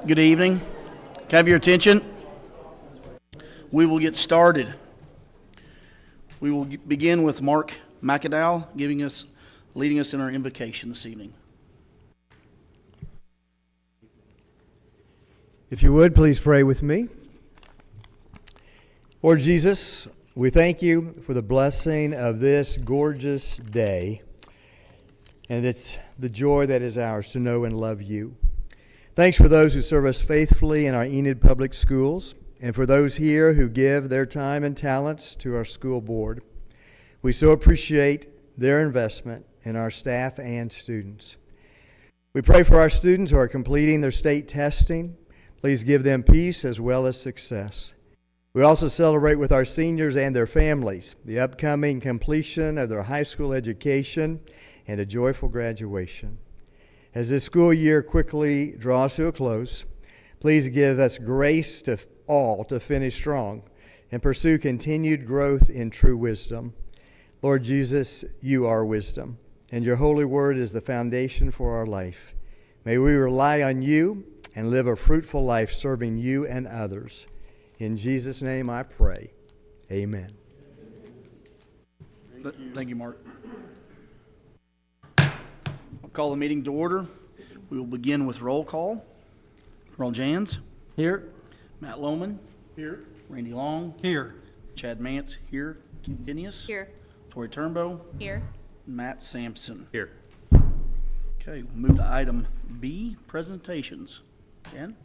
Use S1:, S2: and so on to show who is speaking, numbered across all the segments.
S1: Good evening. Can I have your attention? We will get started. We will begin with Mark McAdowell leading us in our invocation this evening.
S2: If you would, please pray with me. Lord Jesus, we thank you for the blessing of this gorgeous day, and it's the joy that is ours to know and love you. Thanks for those who serve us faithfully in our Enid public schools, and for those here who give their time and talents to our school board. We so appreciate their investment in our staff and students. We pray for our students who are completing their state testing. Please give them peace as well as success. We also celebrate with our seniors and their families the upcoming completion of their high school education and a joyful graduation. As this school year quickly draws to a close, please give us grace to all to finish strong and pursue continued growth in true wisdom. Lord Jesus, you are wisdom, and your holy word is the foundation for our life. May we rely on you and live a fruitful life serving you and others. In Jesus' name I pray. Amen.
S1: Thank you, Mark. I'll call the meeting to order. We will begin with roll call. Earl Jans.
S3: Here.
S1: Matt Lohman.
S3: Here.
S1: Randy Long.
S3: Here.
S1: Chad Mance. Here. Kim Dinius.
S4: Here.
S1: Tori Turnbow.
S4: Here.
S1: Matt Sampson.
S3: Here.
S1: Okay, we'll move to item B, presentations. Jan?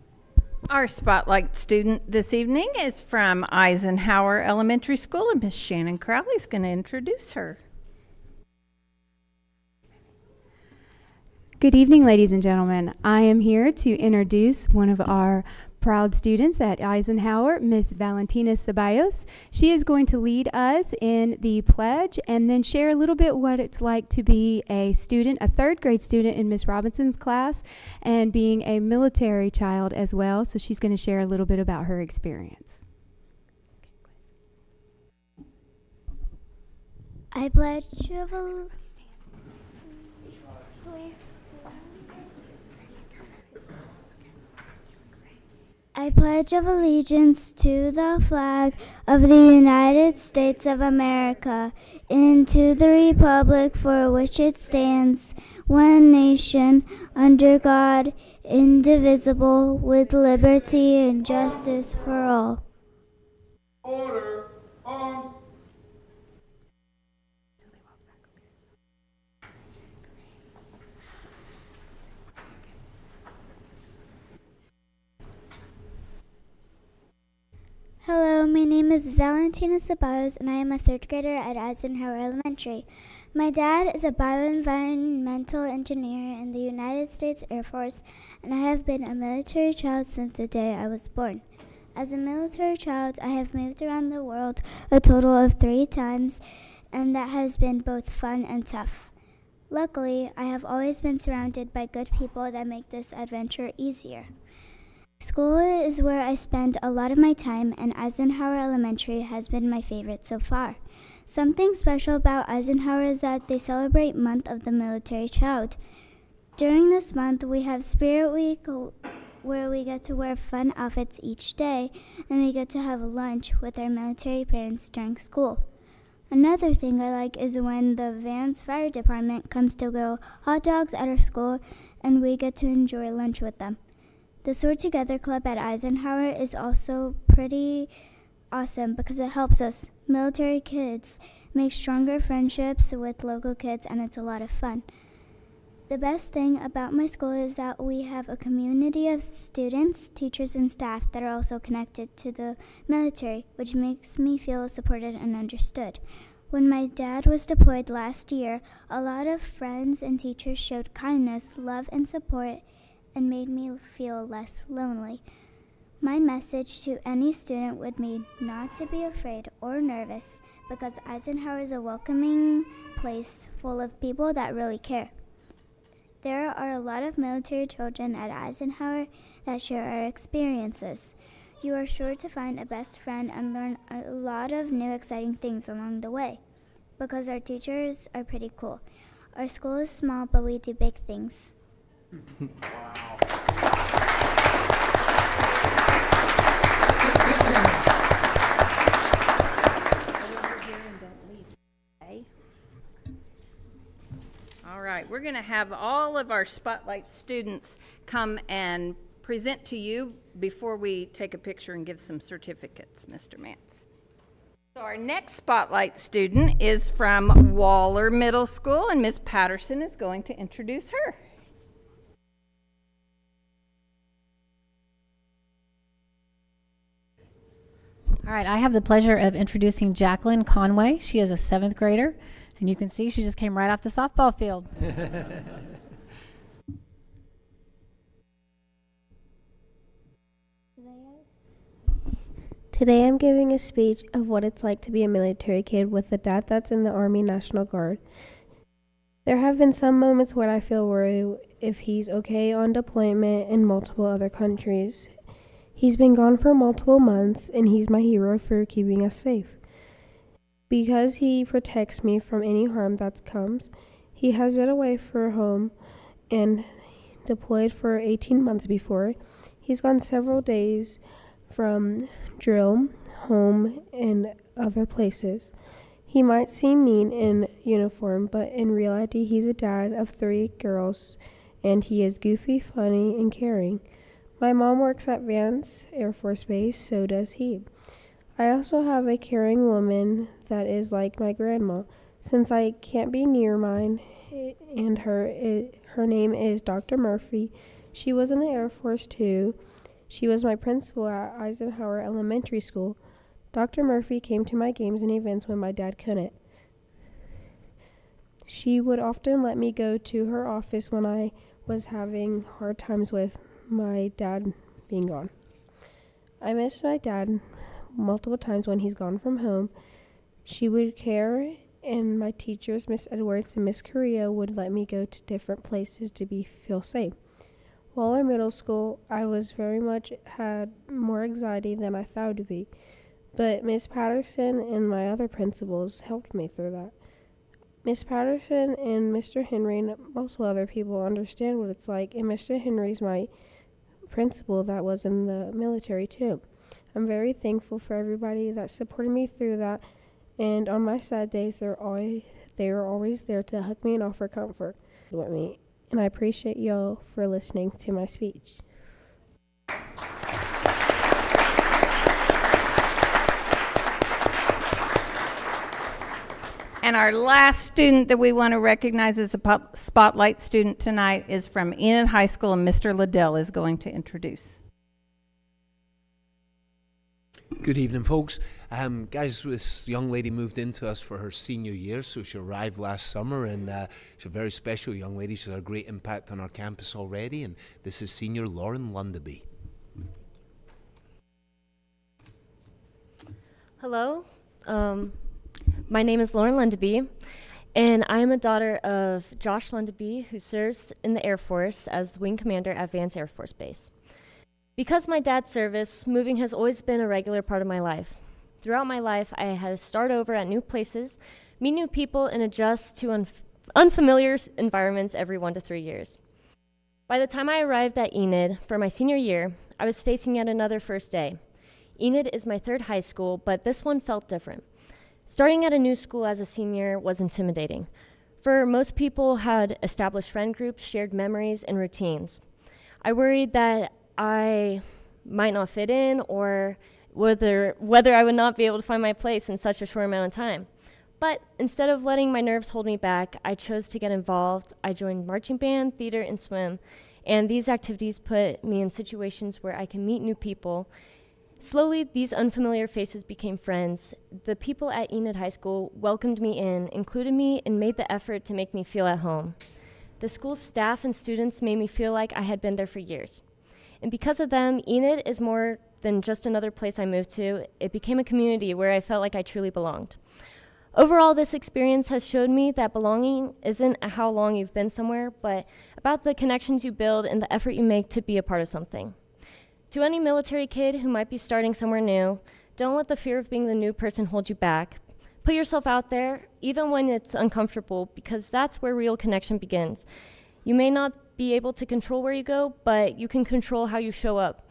S4: Our spotlight student this evening is from Eisenhower Elementary School, and Miss Shannon Crowley is going to introduce her.
S5: Good evening, ladies and gentlemen. I am here to introduce one of our proud students at Eisenhower, Miss Valentina Ceballos. She is going to lead us in the pledge and then share a little bit what it's like to be a student, a third grade student in Miss Robinson's class, and being a military child as well. So she's going to share a little bit about her experience.
S6: I pledge allegiance. I pledge of allegiance to the flag of the United States of America and to the republic for which it stands, one nation, under God, indivisible, with liberty and justice for all.
S7: Order, arms.
S6: Hello, my name is Valentina Ceballos, and I am a third grader at Eisenhower Elementary. My dad is a bioenvironmental engineer in the United States Air Force, and I have been a military child since the day I was born. As a military child, I have moved around the world a total of 3 times, and that has been both fun and tough. Luckily, I have always been surrounded by good people that make this adventure easier. School is where I spend a lot of my time, and Eisenhower Elementary has been my favorite so far. Something special about Eisenhower is that they celebrate Month of the Military Child. During this month, we have Spirit Week, where we get to wear fun outfits each day, and we get to have lunch with our military parents during school. Another thing I like is when the Vans Fire Department comes to grill hot dogs at our school, and we get to enjoy lunch with them. The Sword Together Club at Eisenhower is also pretty awesome because it helps us, military kids, make stronger friendships with local kids, and it's a lot of fun. The best thing about my school is that we have a community of students, teachers, and staff that are also connected to the military, which makes me feel supported and understood. When my dad was deployed last year, a lot of friends and teachers showed kindness, love, and support, and made me feel less lonely. My message to any student would be not to be afraid or nervous, because Eisenhower is a welcoming place full of people that really care. There are a lot of military children at Eisenhower that share our experiences. You are sure to find a best friend and learn a lot of new exciting things along the way, because our teachers are pretty cool. Our school is small, but we do big things.
S1: Wow.
S4: All right, we're going to have all of our Spotlight students come and present to you before we take a picture and give some certificates, Mr. Mance. So our next Spotlight student is from Waller Middle School, and Ms. Patterson is going to introduce her.
S3: All right, I have the pleasure of introducing Jacqueline Conway. She is a 7th grader, and you can see she just came right off the softball field.
S8: Today I'm giving a speech of what it's like to be a military kid with a dad that's in the Army National Guard. There have been some moments when I feel worried if he's okay on deployment in multiple other countries. He's been gone for multiple months, and he's my hero for keeping us safe. Because he protects me from any harm that comes, he has been away from home and deployed for 18 months before. He's gone several days from drill, home, and other places. He might seem mean in uniform, but in reality, he's a dad of 3 girls, and he is goofy, funny, and caring. My mom works at Vance Air Force Base, so does he. I also have a caring woman that is like my grandma, since I can't be near mine, and her name is Dr. Murphy. She was in the Air Force too. She was my principal at Eisenhower Elementary School. Dr. Murphy came to my games and events when my dad couldn't. She would often let me go to her office when I was having hard times with my dad being gone. I missed my dad multiple times when he's gone from home. She would care, and my teachers, Miss Edwards and Miss Correa, would let me go to different places to feel safe. While in middle school, I was had more anxiety than I thought to be, but Miss Patterson and my other principals helped me through that. Miss Patterson and Mr. Henry and most other people understand what it's like, and Mr. Henry's my principal that was in the military too. I'm very thankful for everybody that supported me through that, and on my sad days, they are always there to hug me and offer comfort with me. And I appreciate y'all for listening to my speech.
S4: And our last student that we want to recognize as a Spotlight student tonight is from Enid High School, and Mr. Liddell is going to introduce.
S9: Good evening, folks. Guys, this young lady moved into us for her senior year, so she arrived last summer, and she's a very special young lady. She's had a great impact on our campus already, and this is senior Lauren Lundaby.
S10: Hello. My name is Lauren Lundaby, and I am a daughter of Josh Lundaby, who serves in the Air Force as Wing Commander at Vance Air Force Base. Because of my dad's service, moving has always been a regular part of my life. Throughout my life, I had to start over at new places, meet new people, and adjust to unfamiliar environments every 1 to 3 years. By the time I arrived at Enid for my senior year, I was facing yet another first day. Enid is my 3rd high school, but this one felt different. Starting at a new school as a senior was intimidating. For most people had established friend groups, shared memories, and routines. I worried that I might not fit in, or whether I would not be able to find my place in such a short amount of time. But instead of letting my nerves hold me back, I chose to get involved. I joined marching band, theater, and swim, and these activities put me in situations where I can meet new people. Slowly, these unfamiliar faces became friends. The people at Enid High School welcomed me in, included me, and made the effort to make me feel at home. The school's staff and students made me feel like I had been there for years. And because of them, Enid is more than just another place I moved to. It became a community where I felt like I truly belonged. Overall, this experience has showed me that belonging isn't how long you've been somewhere, but about the connections you build and the effort you make to be a part of something. To any military kid who might be starting somewhere new, don't let the fear of being the new person hold you back. Put yourself out there, even when it's uncomfortable, because that's where real connection begins. You may not be able to control where you go, but you can control how you show up.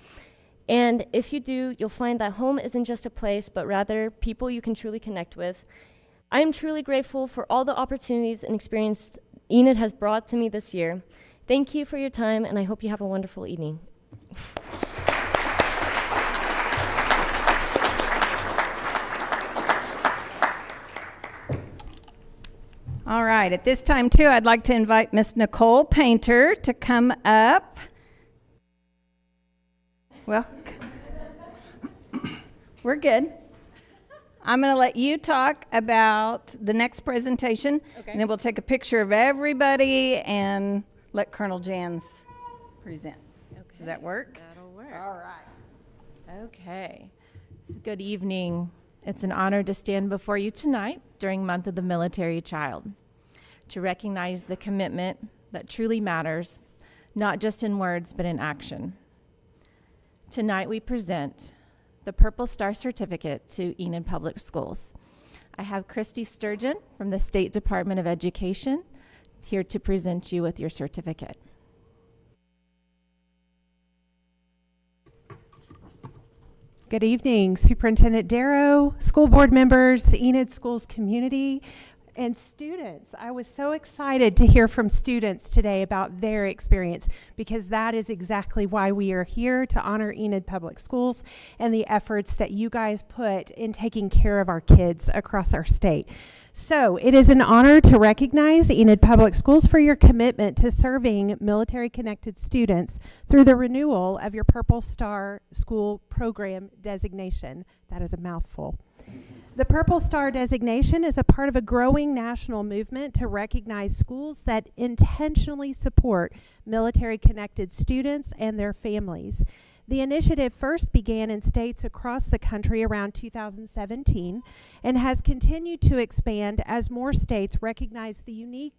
S10: And if you do, you'll find that home isn't just a place, but rather people you can truly connect with. I am truly grateful for all the opportunities and experience Enid has brought to me this year. Thank you for your time, and I hope you have a wonderful evening.
S4: All right, at this time, too, I'd like to invite Miss Nicole Painter to come up. Well, we're good. I'm going to let you talk about the next presentation, and then we'll take a picture of everybody and let Colonel Jans present.
S11: Okay.
S4: Does that work?
S11: That'll work.
S4: All right.
S11: Okay. Good evening. It's an honor to stand before you tonight during Month of the Military Child to recognize the commitment that truly matters, not just in words, but in action. Tonight we present the Purple Star Certificate to Enid Public Schools. I have Christy Sturgeon from the State Department of Education here to present you with your certificate.
S12: Good evening, Superintendent Darrow, school board members, Enid Schools community, and students. I was so excited to hear from students today about their experience, because that is exactly why we are here, to honor Enid Public Schools and the efforts that you guys put in taking care of our kids across our state. So it is an honor to recognize Enid Public Schools for your commitment to serving military-connected students through the renewal of your Purple Star School Program designation. That is a mouthful. The Purple Star designation is a part of a growing national movement to recognize schools that intentionally support military-connected students and their families. The initiative first began in states across the country around 2017 and has continued to expand as more states recognize the unique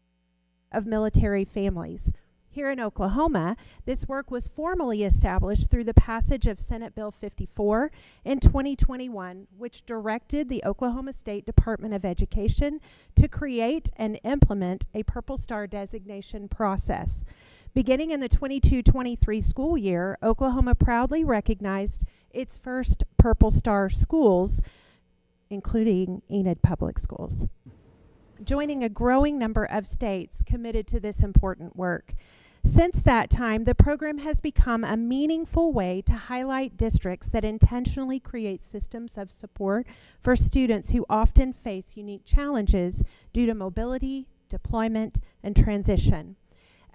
S12: of military families. Here in Oklahoma, this work was formally established through the passage of Senate Bill 54 in 2021, which directed the Oklahoma State Department of Education to create and implement a Purple Star designation process. Beginning in the 22-23 school year, Oklahoma proudly recognized its first Purple Star schools, including Enid Public Schools, joining a growing number of states committed to this important work. Since that time, the program has become a meaningful way to highlight districts that intentionally create systems of support for students who often face unique challenges due to mobility, deployment, and transition.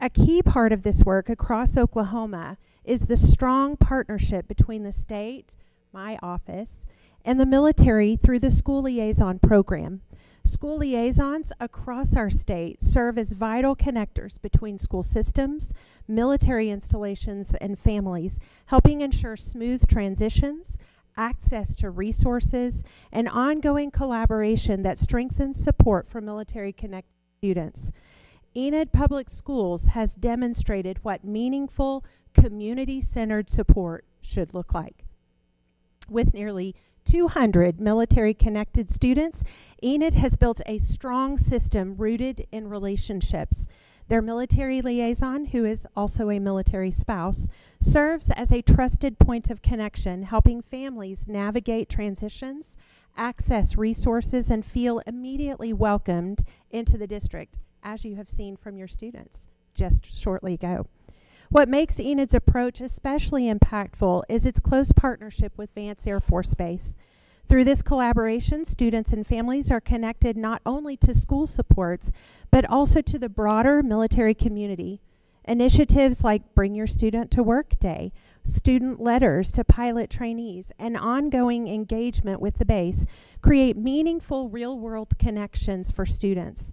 S12: A key part of this work across Oklahoma is the strong partnership between the state, my office, and the military through the School Liaison Program. School liaisons across our state serve as vital connectors between school systems, military installations, and families, helping ensure smooth transitions, access to resources, and ongoing collaboration that strengthens support for military-connected students. Enid Public Schools has demonstrated what meaningful, community-centered support should look like. With nearly 200 military-connected students, Enid has built a strong system rooted in relationships. Their military liaison, who is also a military spouse, serves as a trusted point of connection, helping families navigate transitions, access resources, and feel immediately welcomed into the district, as you have seen from your students just shortly ago. What makes Enid's approach especially impactful is its close partnership with Vance Air Force Base. Through this collaboration, students and families are connected not only to school supports, but also to the broader military community. Initiatives like Bring Your Student to Work Day, student letters to pilot trainees, and ongoing engagement with the base create meaningful real-world connections for students.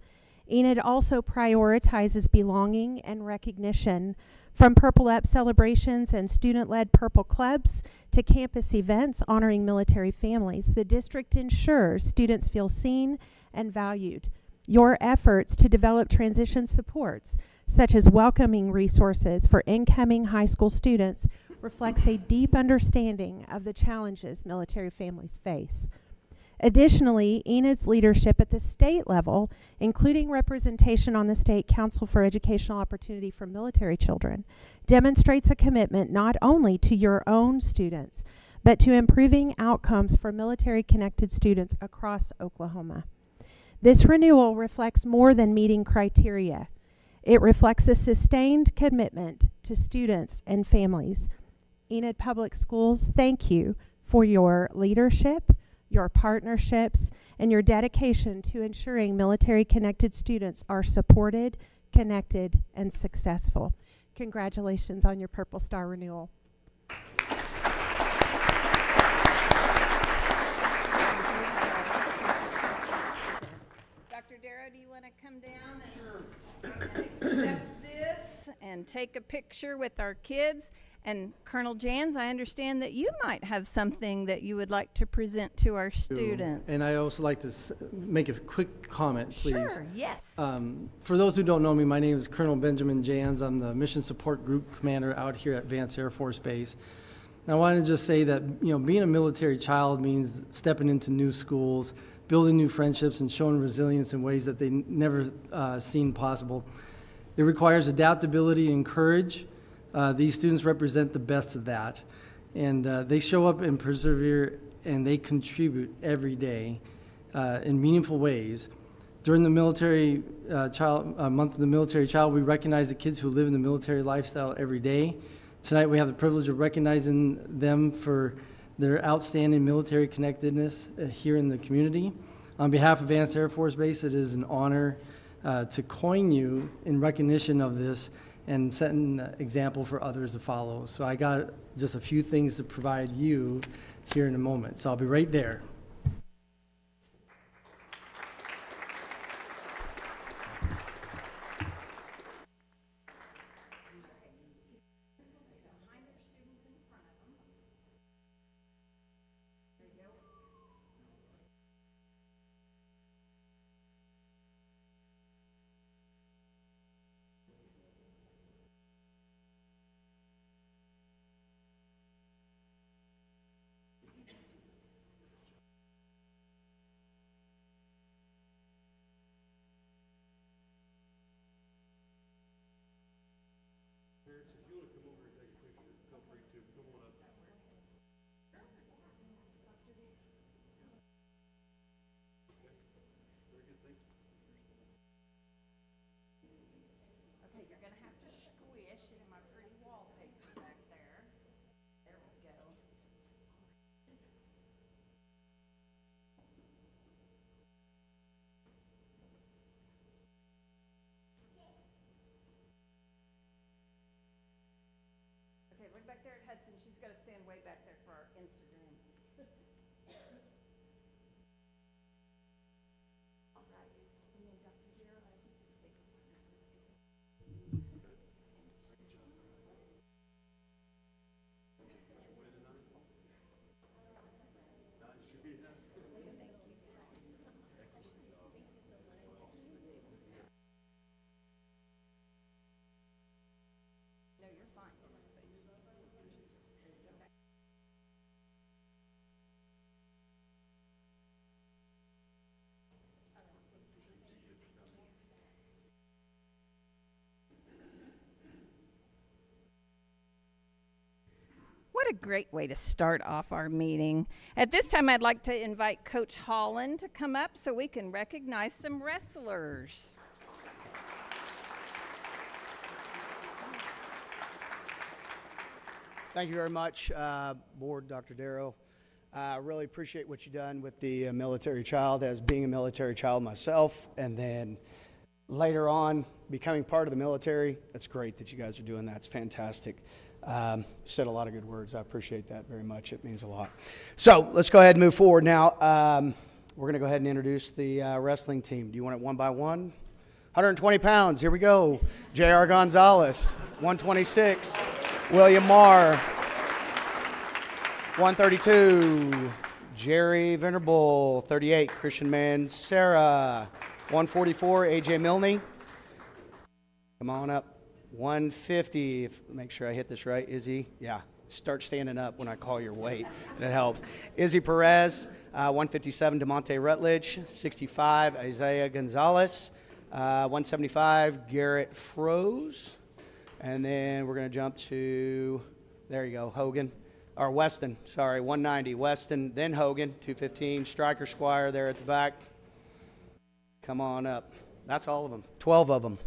S12: Enid also prioritizes belonging and recognition. From Purple Up celebrations and student-led Purple Clubs to campus events honoring military families, the district ensures students feel seen and valued. Your efforts to develop transition supports, such as welcoming resources for incoming high school students, reflects a deep understanding of the challenges military families face. Additionally, Enid's leadership at the state level, including representation on the State Council for Educational Opportunity for Military Children, demonstrates a commitment not only to your own students, but to improving outcomes for military-connected students across Oklahoma. This renewal reflects more than meeting criteria. It reflects a sustained commitment to students and families. Enid Public Schools, thank you for your leadership, your partnerships, and your dedication to ensuring military-connected students are supported, connected, and successful. Congratulations on your Purple Star renewal.
S4: Dr. Darrow, do you want to come down and accept this and take a picture with our kids? And Colonel Jans, I understand that you might have something that you would like to present to our students.
S13: And I also like to make a quick comment, please.
S4: Sure, yes.
S13: For those who don't know me, my name is Colonel Benjamin Jans. I'm the Mission Support Group Commander out here at Vance Air Force Base. And I wanted to just say that, being a military child means stepping into new schools, building new friendships, and showing resilience in ways that they never seen possible. It requires adaptability and courage. These students represent the best of that, and they show up and persevere, and they contribute every day in meaningful ways. During the military month of the military child, we recognize the kids who live in the military lifestyle every day. Tonight we have the privilege of recognizing them for their outstanding military connectedness here in the community. On behalf of Vance Air Force Base, it is an honor to coin you in recognition of this and set an example for others to follow. So I got just a few things to provide you here in a moment. So I'll be right there.
S4: Okay, you're going to have to squish in my pretty wallpaper back there. There we go. Okay, look back there at Hudson. She's got to stand way back there for our Instagram. All right. And then Dr. Darrow, I think you stay with me. No, you're fine. What a great way to start off our meeting. At this time, I'd like to invite Coach Holland to come up so we can recognize some wrestlers.
S14: Thank you very much, Board, Dr. Darrow. I really appreciate what you've done with the military child, as being a military child myself, and then later on becoming part of the military. That's great that you guys are doing that. It's fantastic. Said a lot of good words. I appreciate that very much. It means a lot. So let's go ahead and move forward now. We're going to go ahead and introduce the wrestling team. Do you want it one by one? 120 pounds. Here we go. J.R. Gonzalez, 126. William Marr, 132. Jerry Venerable, 38. Christian Mancera, 144. A.J. Milne. Come on up. 150. Make sure I hit this right. Izzy, yeah. Start standing up when I call your weight. That helps. Izzy Perez, 157. DeMonte Rutledge, 65. Isaiah Gonzalez, 175. Garrett Froze. And then we're going to jump to, there you go, Hogan. Or Weston, sorry, 190. Weston, then Hogan, 215. Striker Squire there at the back. Come on up. That's all of them. 12 of them.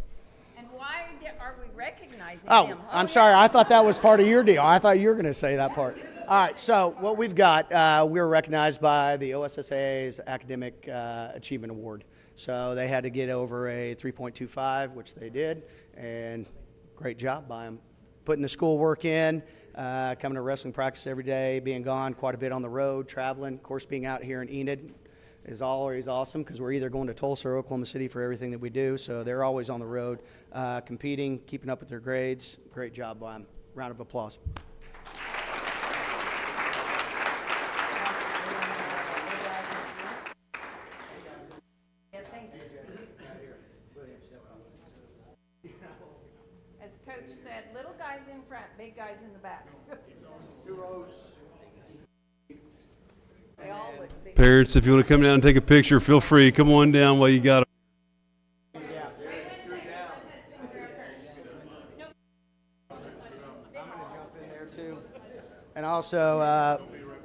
S4: And why Are we recognizing
S14: Oh,
S4: him?
S14: I'm sorry. I thought that was part of your deal. I thought you were going to say that part. All right. So what we've got, we were recognized by the OSSA's Academic Achievement Award. So they had to get over a 3.25, which they did, and great job by them. Putting the schoolwork in, coming to wrestling practice every day, being gone quite a bit on the road, traveling. Of course, being out here in Enid is always awesome because we're either going to Tulsa or Oklahoma City for everything that we do. So they're always on the road, competing, keeping up with their grades. Great job by them. Round of applause.
S4: As Coach said, little guys in front, big guys in the back.
S14: 2 rows.
S4: They all look big.
S15: Parents, if you want to come down and take a picture, feel free. Come on down while you got it.
S14: And also,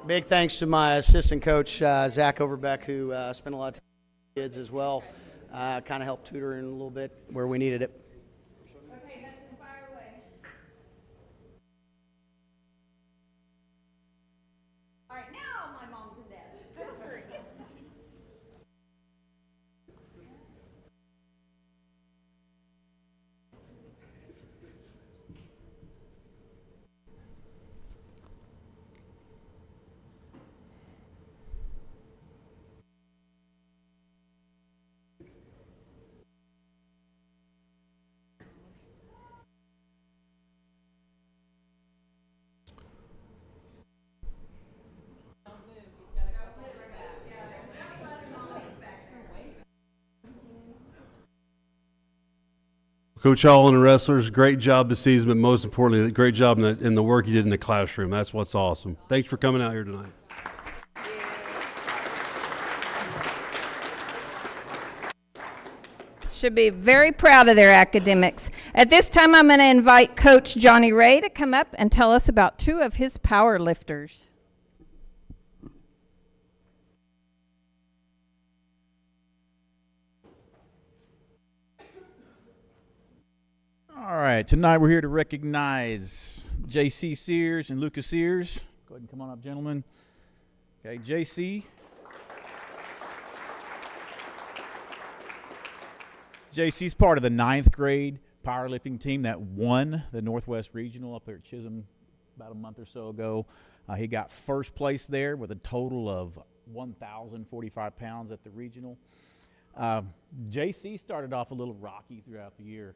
S14: big thanks to my assistant coach, Zach Overbeck, who spent a lot of time with kids as well. Kind of helped tutor in a little bit where we needed it.
S4: Okay, Hudson, fire away. All right, now my moms and dads. Feel free.
S15: Coach Hall and the wrestlers, great job this season, but most importantly, great job in the work you did in the classroom. That's what's awesome. Thanks for coming out here tonight.
S4: Should be very proud of their academics. At this time, I'm going to invite Coach Johnny Ray to come up and tell us about 2 of his power lifters.
S16: All right, tonight we're here to recognize J.C. Sears and Lucas Sears. Go ahead and come on up, gentlemen. Okay, J.C. J.C.'s part of the 9th grade powerlifting team that won the Northwest Regional up there at Chisholm about a month or so ago. He got first place there with a total of 1,045 pounds at the regional. J.C. started off a little rocky throughout the year.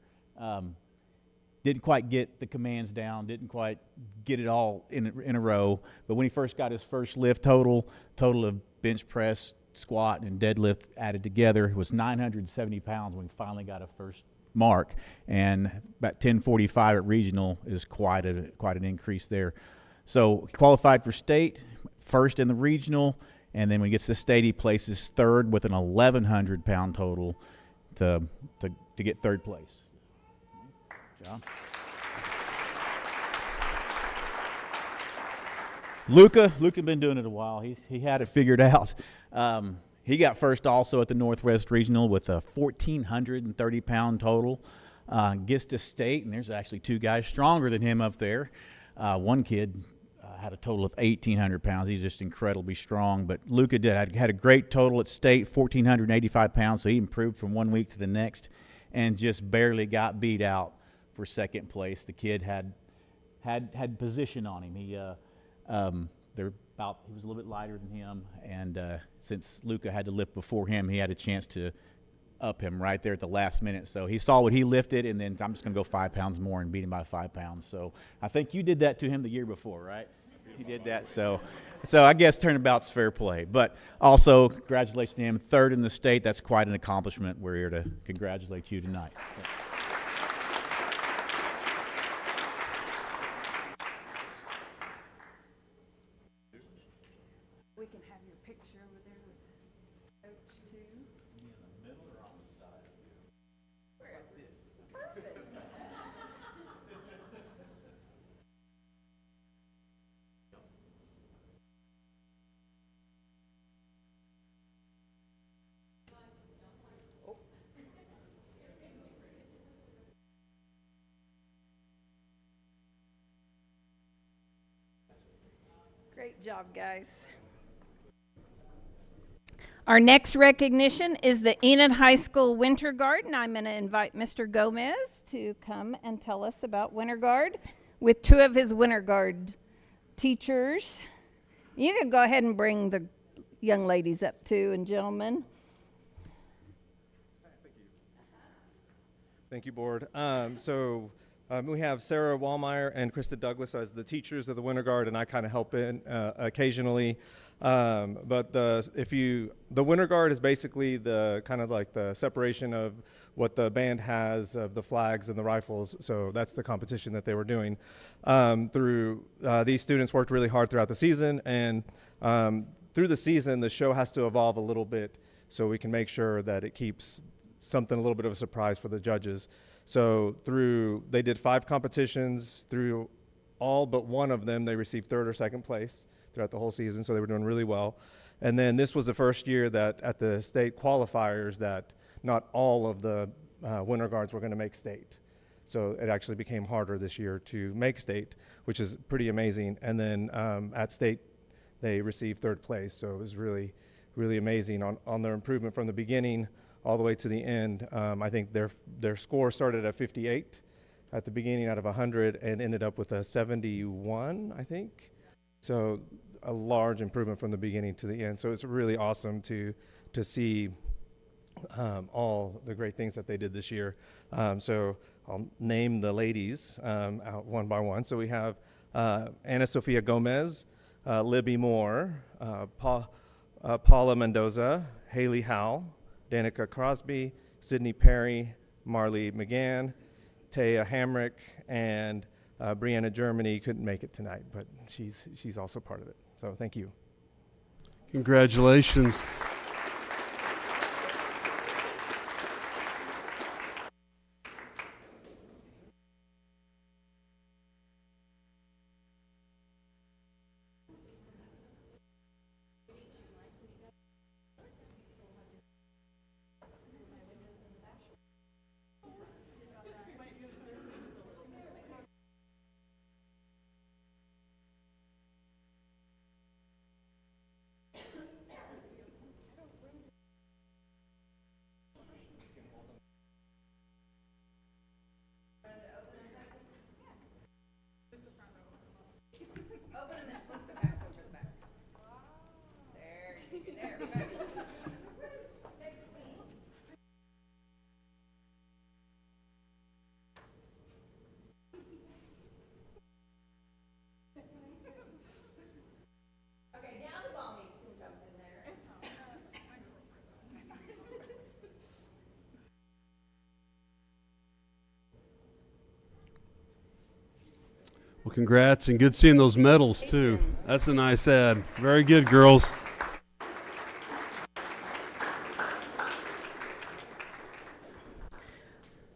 S16: Didn't quite get the commands down, didn't quite get it all in a row. But when he first got his first lift total of bench press, squat, and deadlift added together, it was 970 pounds when he finally got a first mark. And about 1045 at regional is quite an increase there. So he qualified for state, first in the regional, and then when he gets to state, he places third with an 1,100 pound total to get third place. John. Luca been doing it a while. He had it figured out. He got first also at the Northwest Regional with a 1,430 pound total. Gets to state, and there's actually 2 guys stronger than him up there. One kid had a total of 1,800 pounds. He's just incredibly strong. But Luca had a great total at state, 1,485 pounds. So he improved from one week to the next, and just barely got beat out for second place. The kid had position on him. He was a little bit lighter than him, and since Luca had to lift before him, he had a chance to up him right there at the last minute. So he saw what he lifted, and then I'm just going to go 5 pounds more and beat him by 5 pounds. So I think you did that to him the year before, right? He did that. So I guess turnabout's fair play. But also, congratulations to him. Third in the state. That's quite an accomplishment. We're here to congratulate you tonight.
S4: We can have your picture over there with Coach too.
S16: In the middle or on the side?
S4: Like this. Perfect. Great job, guys. Our next recognition is the Enid High School Winter Guard, and I'm going to invite Mr. Gomez to come and tell us about Winter Guard with two of his Winter Guard teachers. You can go ahead and bring the young ladies up too, and gentlemen.
S17: Thank you, Board. We have Sarah Wallmeyer and Krista Douglas as the teachers of the Winter Guard, and I kind of help in occasionally. The Winter Guard is basically the kind of like the separation of what the band has of the flags and the rifles. So that's the competition that they were doing. These students worked really hard throughout the season, and through the season, the show has to evolve a little bit so we can make sure that it keeps something a little bit of a surprise for the judges. So they did 5 competitions. Through all but one of them, they received 3rd or 2nd place throughout the whole season, so they were doing really well. And then this was the first year that at the state qualifiers that not all of the Winter Guards were going to make state. So it actually became harder this year to make state, which is pretty amazing. And then at state, they received 3rd place, so it was really, really amazing on their improvement from the beginning all the way to the end. I think their score started at 58 at the beginning out of 100 and ended up with a 71, I think. So a large improvement from the beginning to the end. So it's really awesome to see all the great things that they did this year. So I'll name the ladies out one by one. So we have Ana Sofia Gomez, Libby Moore, Paula Mendoza, Haley Howell, Danica Crosby, Sydney Perry, Marley McGann, Taya Hamrick, and Brianna Germany couldn't make it tonight, but she's also part of it. So thank you.
S15: Congratulations. Well, congrats, and good seeing those medals, too. That's a nice ad. Very good, girls.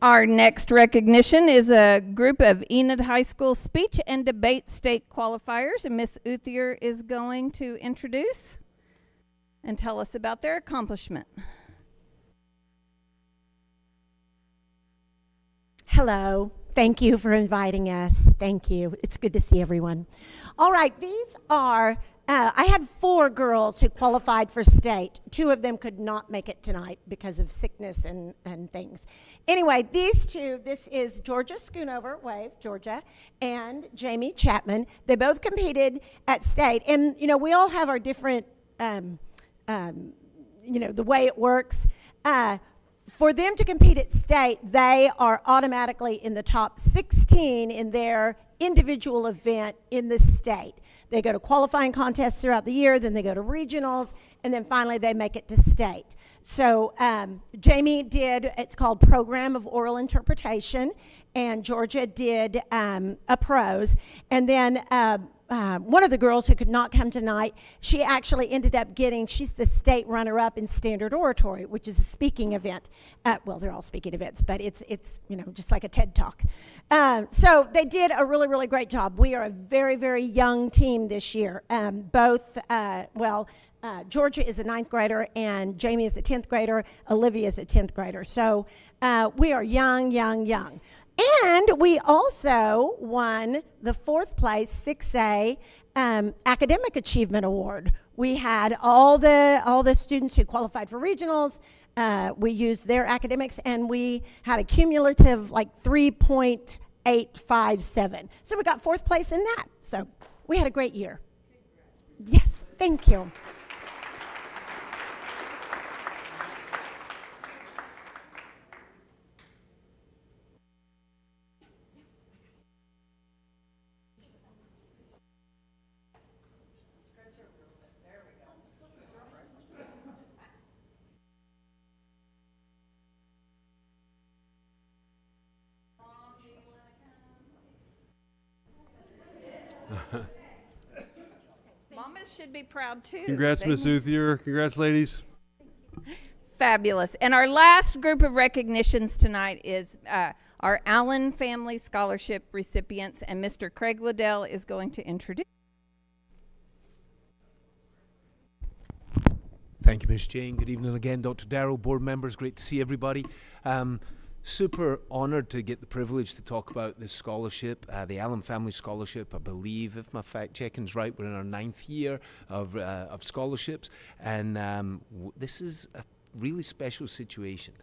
S4: Our next recognition is a group of Enid High School speech and debate state qualifiers, and Miss Uthier is going to introduce and tell us about their accomplishment.
S18: Hello. Thank you for inviting us. Thank you. It's good to see everyone. All right, these are, I had 4 girls who qualified for state. 2 of them could not make it tonight because of sickness and things. Anyway, these 2, this is Georgia Schoonover, wave, Georgia, and Jamie Chapman. They both competed at state. And, we all have our different, the way it works. For them to compete at state, they are automatically in the top 16 in their individual event in the state. They go to qualifying contests throughout the year, then they go to regionals, and then finally they make it to state. So Jamie did, it's called Program of Oral Interpretation, and Georgia did a prose. And then one of the girls who could not come tonight, she actually ended up she's the state runner-up in standard oratory, which is a speaking event. Well, they're all speaking events, but it's just like a TED Talk. So they did a really, really great job. We are a very, very young team this year. Georgia is a 9th grader, and Jamie is a 10th grader. Olivia is a 10th grader. So we are young. And we also won the 4th place 6A Academic Achievement Award. We had all the students who qualified for regionals. We used their academics, and we had a cumulative like 3.857. So we got 4th place in that. So we had a great year. Yes, thank you.
S4: Mamas should be proud too.
S15: Congrats, Miss Uthier. Congrats, ladies.
S4: Fabulous. And our last group of recognitions tonight is our Allen Family Scholarship recipients, and Mr. Craig Liddell is going to introduce.
S9: Thank you, Ms. Jane. Good evening again, Dr. Darrow, board members. Great to see everybody. Super honored to get the privilege to talk about this scholarship, the Allen Family Scholarship. I believe, if my fact checking's right, we're in our 9th year of scholarships, and this is a really special situation.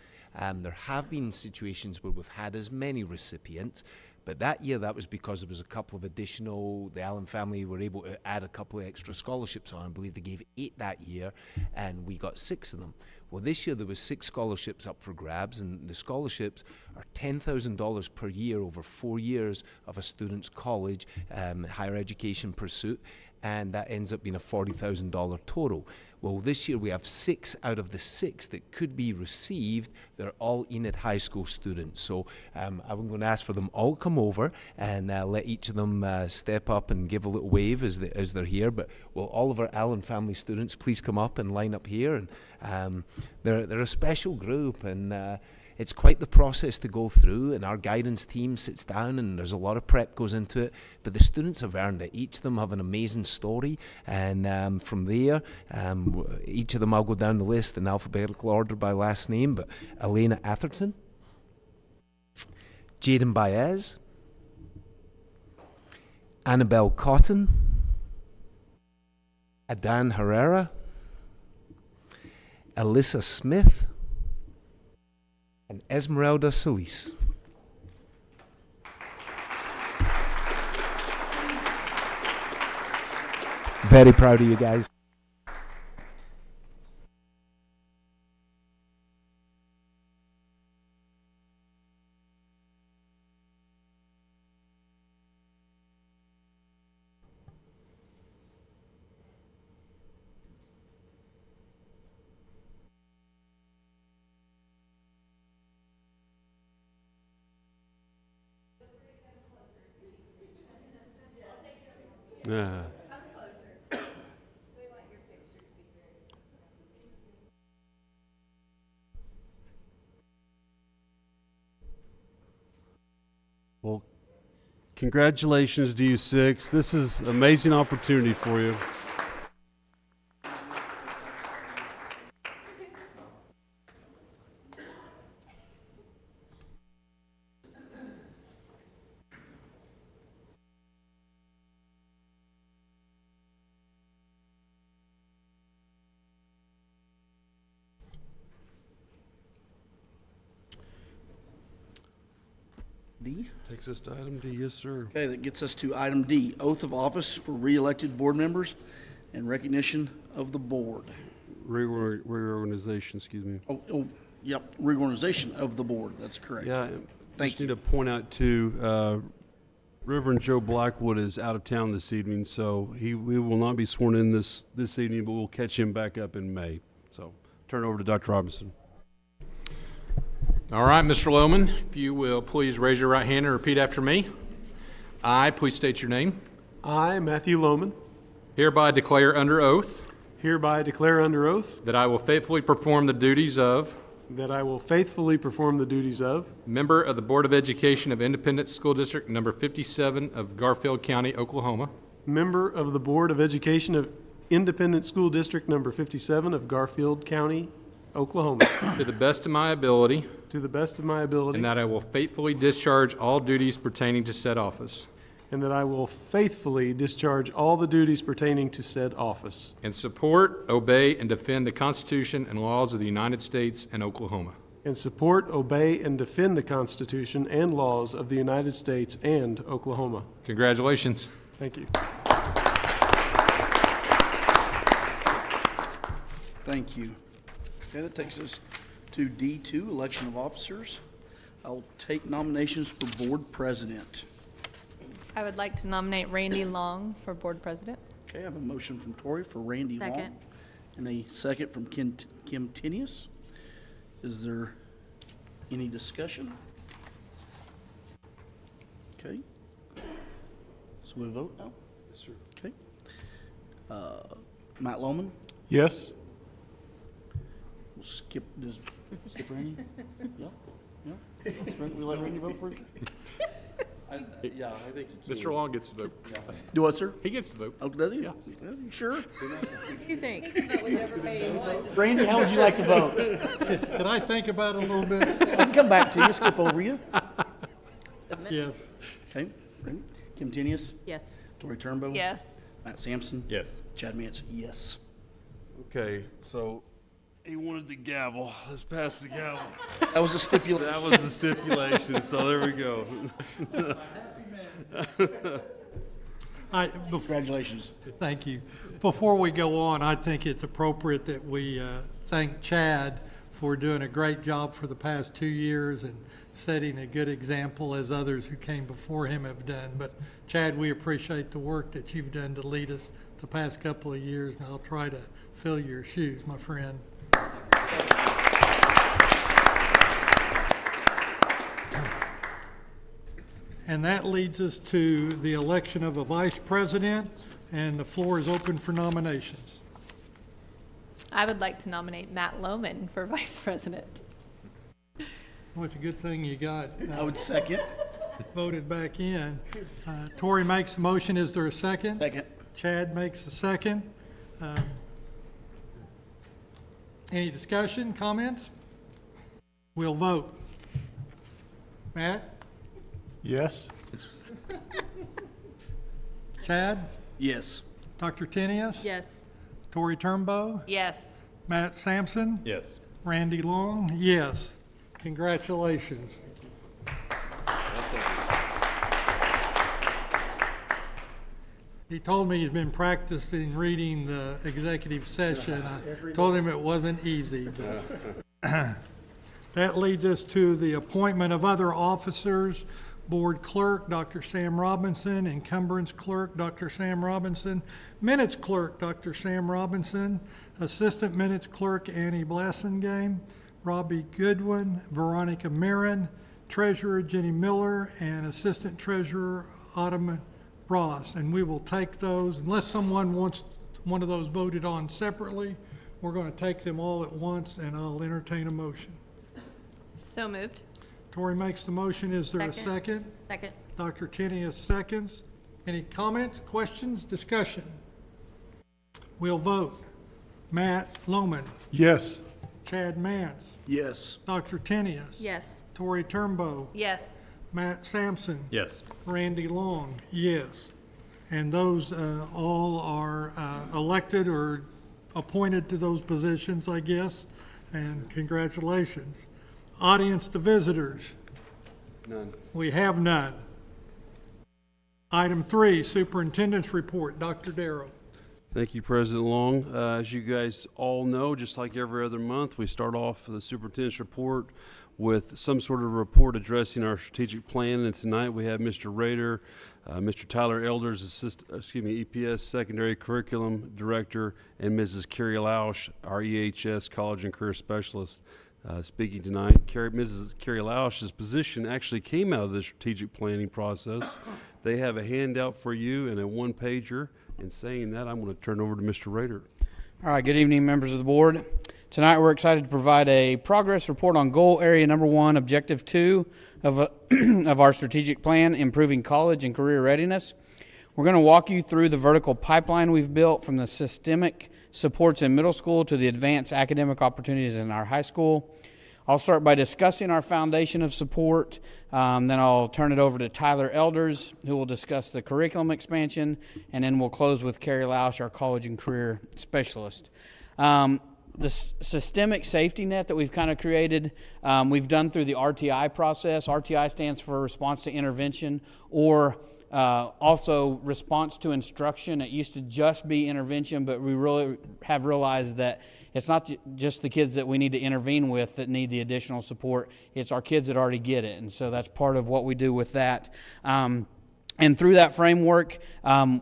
S9: There have been situations where we've had as many recipients, but that year that was because there was a couple of additional, the Allen family were able to add a couple of extra scholarships on. I believe they gave 8 that year, and we got 6 of them. Well, this year there was 6 scholarships up for grabs, and the scholarships are $10,000 per year over 4 years of a student's college higher education pursuit, and that ends up being a $40,000 total. Well, this year we have 6 out of the 6 that could be received. They're all Enid High School students. So I'm going to ask for them all to come over and let each of them step up and give a little wave as they're here. But will all of our Allen family students please come up and line up here? And they're a special group, and it's quite the process to go through, and our guidance team sits down and there's a lot of prep goes into it, but the students have earned it. Each of them have an amazing story, and from there, each of them, I'll go down the list in alphabetical order by last name, but Elena Atherton, Jaden Baez, Annabelle Cotton, Adan Herrera, Alyssa Smith, and Esmeralda Solis. Very proud of you guys.
S15: Well, congratulations to you 6. This is an amazing opportunity for you.
S1: D?
S15: Takes us to item D, yes, sir.
S1: Okay, that gets us to item D, oath of office for re-elected board members and recognition of the board.
S15: Reorganization, excuse me.
S1: Yep, reorganization of the board, that's correct.
S15: Yeah,
S1: Thank
S15: just need to point out too, Reverend Joe Blackwood is out of town this evening, so we will not be sworn in this evening, but we'll catch him back up in May. So turn it over to Dr. Robinson.
S19: All right, Mr. Lohman, if you will please raise your right hand and repeat after me. I, please state your name.
S20: I, Matthew Lohman,
S19: Hereby declare under oath
S20: hereby declare under oath
S19: that I will faithfully perform the duties of
S20: that I will faithfully perform the duties of
S19: member of the Board of Education of Independent School District number 57 of Garfield County, Oklahoma,
S20: member of the Board of Education of Independent School District number 57 of Garfield County, Oklahoma,
S19: to the best of my ability,
S20: to the best of my ability,
S19: and that I will faithfully discharge all duties pertaining to said office,
S20: and that I will faithfully discharge all the duties pertaining to said office,
S19: and support, obey, and defend the Constitution and laws of the United States and Oklahoma.
S20: and support, obey, and defend the Constitution and laws of the United States and Oklahoma.
S19: Congratulations.
S20: Thank you.
S1: Thank you. Okay, that takes us to D2, election of officers. I'll take nominations for board president.
S21: I would like to nominate Randy Long for board president.
S1: Okay, I have a motion from Tori for Randy Long.
S4: Second.
S1: And a second from Kim Tinius. Is there any discussion? Okay. So we vote now? Yes, sir. Okay. Matt Lohman?
S20: Yes?
S1: We'll skip Randy? Yeah? Yeah? We let Randy vote for you?
S15: Yeah, I think you
S19: Mr. Long gets to vote.
S1: Do what, sir?
S19: He gets to vote.
S1: Oh, does he?
S19: Yeah.
S1: You sure?
S4: What do you think?
S1: Randy, how would you like to vote?
S22: Can I think about it a little bit?
S1: I can come back to you, skip over you.
S22: Yes.
S1: Okay, Randy. Kim Tinius?
S4: Yes.
S1: Tori Turnbow?
S21: Yes.
S1: Matt Sampson?
S15: Yes.
S1: Chad Mance? Yes.
S15: Okay, so he wanted the gavel. Let's pass the gavel.
S1: That was a stipulation.
S15: That was the stipulation, so there we go.
S1: Congratulations.
S22: Thank you. Before we go on, I think it's appropriate that we thank Chad for doing a great job for the past 2 years and setting a good example as others who came before him have done. But Chad, we appreciate the work that you've done to lead us the past couple of years, and I'll try to fill your shoes, my friend. And that leads us to the election of a vice president, and the floor is open for nominations.
S21: I would like to nominate Matt Lohman for vice president.
S22: Well, it's a good thing you got
S1: I would second.
S22: voted back in. Tori makes the motion. Is there a second?
S1: Second.
S22: Chad makes the second. Any discussion, comments? We'll vote. Matt?
S20: Yes?
S22: Chad?
S1: Yes.
S22: Dr. Tinius?
S4: Yes.
S22: Tori Turnbow?
S21: Yes.
S22: Matt Sampson?
S15: Yes.
S22: Randy Long? Yes. Congratulations. He told me he's been practicing reading the executive session. I told him it wasn't easy. But that leads us to the appointment of other officers. Board Clerk, Dr. Sam Robinson. Encumbrance Clerk, Dr. Sam Robinson. Minutes Clerk, Dr. Sam Robinson. Assistant Minutes Clerk, Annie Blassingame. Robbie Goodwin, Veronica Marin. Treasurer, Jenny Miller. And Assistant Treasurer, Autumn Ross. And we will take those, unless someone wants one of those voted on separately, we're going to take them all at once, and I'll entertain a motion.
S21: So moved.
S22: Tori makes the motion. Is there a second?
S4: Second.
S22: Dr. Tinius seconds. Any comments, questions, discussion? We'll vote. Matt Lohman.
S20: Yes.
S22: Chad Mance.
S1: Yes.
S22: Dr. Tinius.
S4: Yes.
S22: Tori Turnbow.
S21: Yes.
S22: Matt Sampson.
S15: Yes.
S22: Randy Long. Yes. And those all are elected or appointed to those positions, I guess. And congratulations. Audience to visitors.
S15: None.
S22: We have none. Item 3, Superintendent's Report. Dr. Darrow.
S15: Thank you, President Long. As you guys all know, just like every other month, we start off the superintendent's report with some sort of report addressing our strategic plan. And tonight we have Mr. Rader, Mr. Tyler Elders, EPS Secondary Curriculum Director, and Mrs. Carrie Lausch, our EHS College and Career Specialist, speaking tonight. Mrs. Carrie Lausch's position actually came out of the strategic planning process. They have a handout for you and a one-pager. In saying that, I'm going to turn over to Mr. Rader.
S23: All right, good evening, members of the board. Tonight we're excited to provide a progress report on goal area number 1, objective 2 of our strategic plan, improving college and career readiness. We're going to walk you through the vertical pipeline we've built from the systemic supports in middle school to the advanced academic opportunities in our high school. I'll start by discussing our foundation of support. Then I'll turn it over to Tyler Elders, who will discuss the curriculum expansion, and then we'll close with Carrie Lausch, our college and career specialist. The systemic safety net that we've kind of created, we've done through the RTI process. RTI stands for Response to Intervention, or also response to instruction. It used to just be intervention, but we really have realized that it's not just the kids that we need to intervene with that need the additional support. It's our kids that already get it, and so that's part of what we do with that. And through that framework,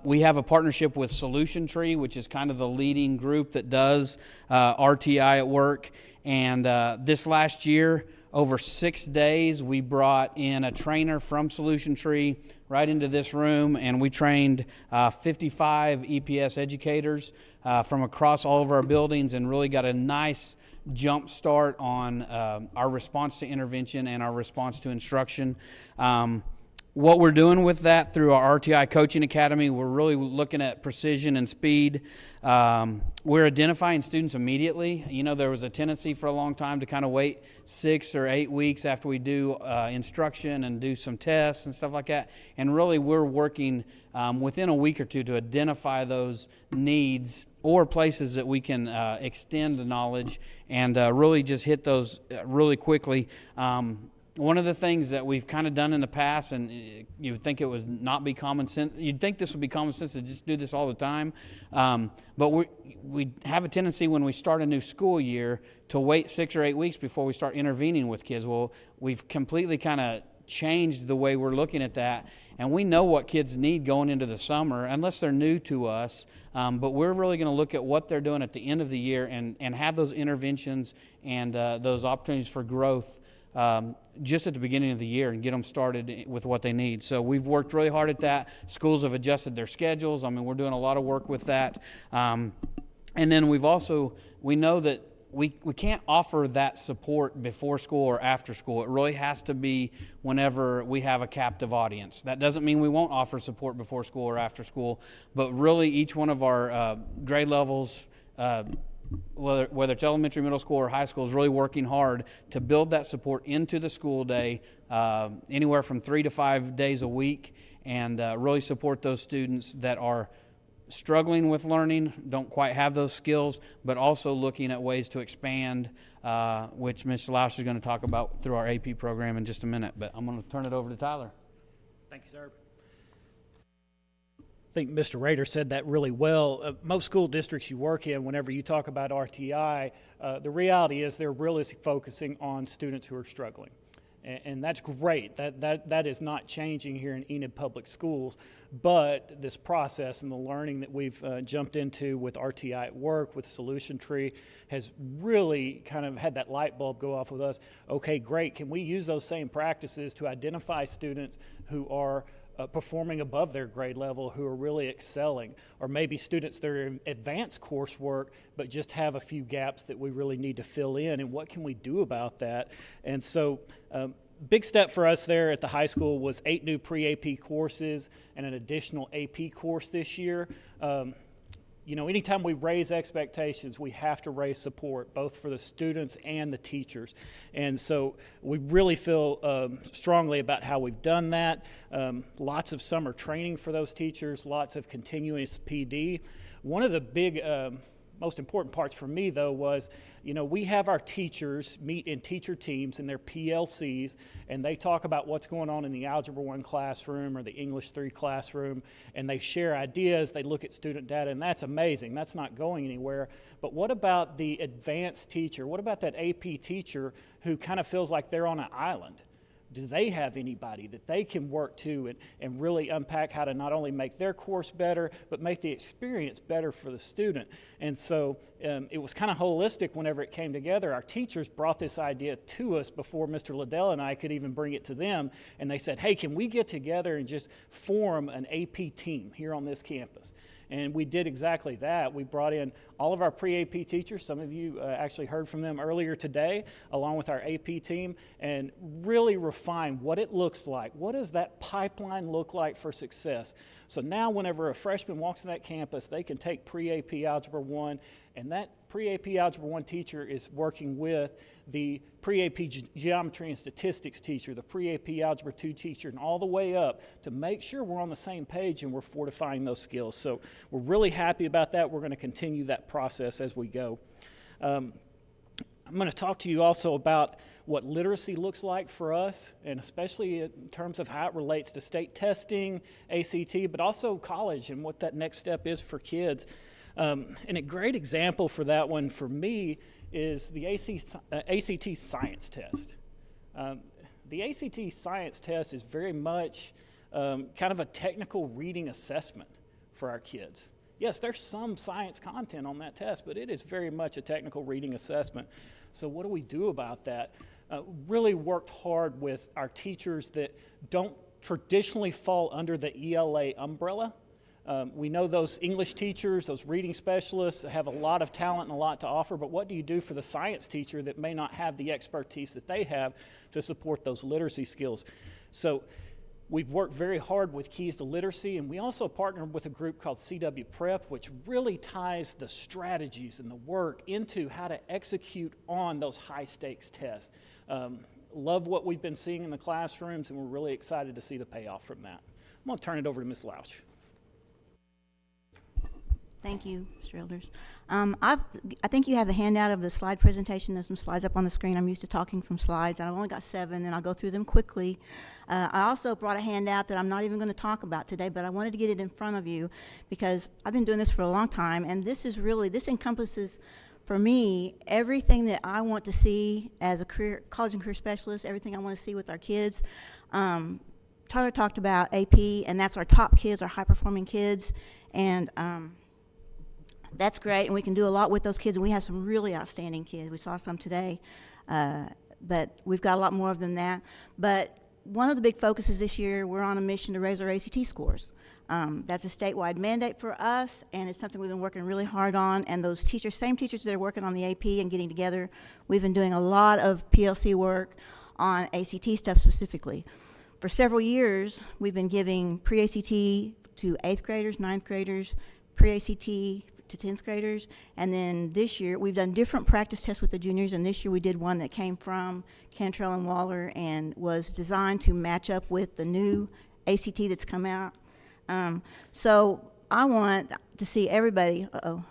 S23: we have a partnership with Solution Tree, which is kind of the leading group that does RTI at work. And this last year, over 6 days, we brought in a trainer from Solution Tree right into this room, and we trained 55 EPS educators from across all of our buildings, and really got a nice jump start on our response to intervention and our response to instruction. What we're doing with that through our RTI Coaching Academy, we're really looking at precision and speed. We're identifying students immediately. You know, there was a tendency for a long time to kind of wait 6 or 8 weeks after we do instruction and do some tests and stuff like that. And really, we're working within a week or two to identify those needs or places that we can extend the knowledge and really just hit those really quickly. One of the things that we've kind of done in the past, and you would think it would not be common sense, you'd think this would be common sense to just do this all the time, but we have a tendency when we start a new school year to wait 6 or 8 weeks before we start intervening with kids. Well, we've completely kind of changed the way we're looking at that, and we know what kids need going into the summer, unless they're new to us, but we're really going to look at what they're doing at the end of the year and have those interventions and those opportunities for growth just at the beginning of the year and get them started with what they need. So we've worked really hard at that. Schools have adjusted their schedules. I mean, we're doing a lot of work with that. And then we know that we can't offer that support before school or after school. It really has to be whenever we have a captive audience. That doesn't mean we won't offer support before school or after school, but really each one of our grade levels, whether it's elementary, middle school, or high school, is really working hard to build that support into the school day, anywhere from 3 to 5 days a week, and really support those students that are struggling with learning, don't quite have those skills, but also looking at ways to expand, which Mr. Lausch is going to talk about through our AP program in just a minute. But I'm going to turn it over to Tyler.
S2: Thank you, sir. I think Mr. Rader said that really well. Most school districts you work in, whenever you talk about RTI, the reality is they're really focusing on students who are struggling. And that's great. That is not changing here in Enid Public Schools, but this process and the learning that we've jumped into with RTI at work, with Solution Tree, has really kind of had that light bulb go off with us. Okay, great. Can we use those same practices to identify students who are performing above their grade level, who are really excelling, or maybe students that are in advanced coursework but just have a few gaps that we really need to fill in, and what can we do about that? And so big step for us there at the high school was 8 new pre-AP courses and an additional AP course this year. You know, anytime we raise expectations, we have to raise support, both for the students and the teachers. And so we really feel strongly about how we've done that. Lots of summer training for those teachers, lots of continuous PD. One of the big, most important parts for me, though, was, you know, we have our teachers meet in teacher teams in their PLCs, and they talk about what's going on in the Algebra 1 classroom or the English 3 classroom, and they share ideas, they look at student data, and that's amazing. That's not going anywhere. But what about the advanced teacher? What about that AP teacher who kind of feels like they're on an island? Do they have anybody that they can work to and really unpack how to not only make their course better, but make the experience better for the student? And so it was kind of holistic whenever it came together. Our teachers brought this idea to us before Mr. Liddell and I could even bring it to them. And they said, hey, can we get together and just form an AP team here on this campus? And we did exactly that. We brought in all of our pre-AP teachers. Some of you actually heard from them earlier today, along with our AP team, and really refined what it looks like. What does that pipeline look like for success? So now whenever a freshman walks on that campus, they can take pre-AP Algebra 1, and that pre-AP Algebra 1 teacher is working with the pre-AP Geometry and Statistics teacher, the pre-AP Algebra 2 teacher, and all the way up to make sure we're on the same page and we're fortifying those skills. So we're really happy about that. We're going to continue that process as we go. I'm going to talk to you also about what literacy looks like for us, and especially in terms of how it relates to state testing, ACT, but also college and what that next step is for kids. And a great example for that one for me is the ACT science test. The ACT science test is very much kind of a technical reading assessment for our kids. Yes, there's some science content on that test, but it is very much a technical reading assessment. So what do we do about that? Really worked hard with our teachers that don't traditionally fall under the ELA umbrella. We know those English teachers, those reading specialists have a lot of talent and a lot to offer, but what do you do for the science teacher that may not have the expertise that they have to support those literacy skills? So we've worked very hard with Keys to Literacy, and we also partnered with a group called CW Prep, which really ties the strategies and the work into how to execute on those high-stakes tests. Love what we've been seeing in the classrooms, and we're really excited to see the payoff from that. I'm going to turn it over to Ms. Lauch.
S5: Thank you, Mr. Elders. I think you have a handout of the slide presentation. There's some slides up on the screen. I'm used to talking from slides. I've only got 7, and I'll go through them quickly. I also brought a handout that I'm not even going to talk about today, but I wanted to get it in front of you because I've been doing this for a long time, and this encompasses, for me, everything that I want to see as a college and career specialist, everything I want to see with our kids. Tyler talked about AP, and that's our top kids, our high-performing kids, and that's great, and we can do a lot with those kids, and we have some really outstanding kids. We saw some today, but we've got a lot more of them than that. But one of the big focuses this year, we're on a mission to raise our ACT scores. That's a statewide mandate for us, and it's something we've been working really hard on, and those teachers, same teachers that are working on the AP and getting together, we've been doing a lot of PLC work on ACT stuff specifically. For several years, we've been giving pre-ACT to 8th graders, 9th graders, pre-ACT to 10th graders, and then this year we've done different practice tests with the juniors, and this year we did one that came from Cantrell and Waller and was designed to match up with the new ACT that's come out. So I want to see everybody, the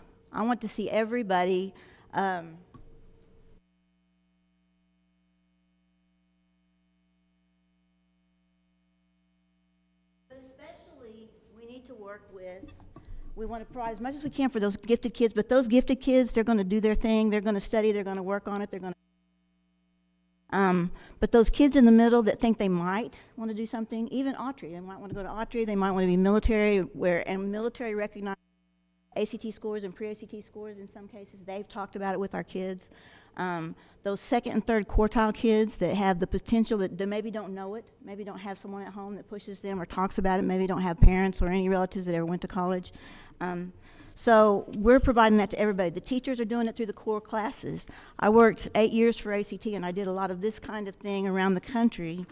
S5: we want to provide as much as we can for those gifted kids, but those gifted kids, they're going to do their thing, they're going to study, they're going to work on it, but those kids in the middle that think they might want to do something, even Autry, they might want to go to Autry, they might want to be military, and military recognize ACT scores and pre-ACT scores in some cases. They've talked about it with our kids. Those second and third quartile kids that have the potential but they maybe don't know it, maybe don't have someone at home that pushes them or talks about it, maybe don't have parents or any relatives that ever went to college. So we're providing that to everybody. The teachers are doing it through the core classes. I worked 8 years for ACT, and I did a lot of this kind of thing around the country,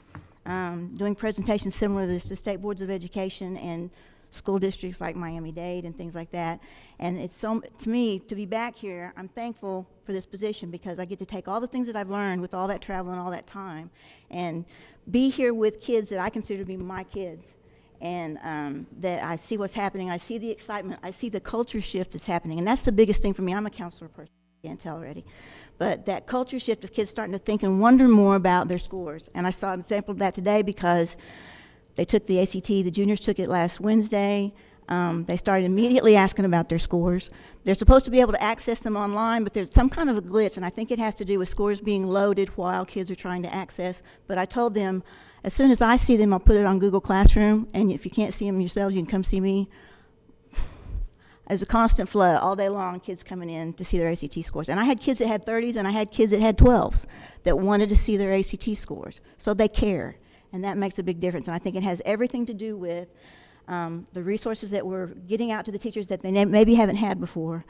S5: doing presentations similar to this to state boards of education and school districts like Miami-Dade and things like that. And it's so, to me, to be back here, I'm thankful for this position because I get to take all the things that I've learned with all that travel and all that time and be here with kids that I consider to be my kids. And that I see what's happening, I see the excitement, I see the culture shift that's happening, and that's the biggest thing for me. I'm a counselor person, I can't tell already. But that culture shift of kids starting to think and wonder more about their scores. And I saw an example of that today because they took the ACT, the juniors took it last Wednesday. They started immediately asking about their scores. They're supposed to be able to access them online, but there's some kind of a glitch, and I think it has to do with scores being loaded while kids are trying to access. But I told them, as soon as I see them, I'll put it on Google Classroom, and if you can't see them yourselves, you can come see me. There's a constant flood all day long, kids coming in to see their ACT scores. And I had kids that had 30s, and I had kids that had 12s that wanted to see their ACT scores. So they care, and that makes a big difference. And I think it has everything to do with the resources that we're getting out to the teachers that they maybe haven't had before,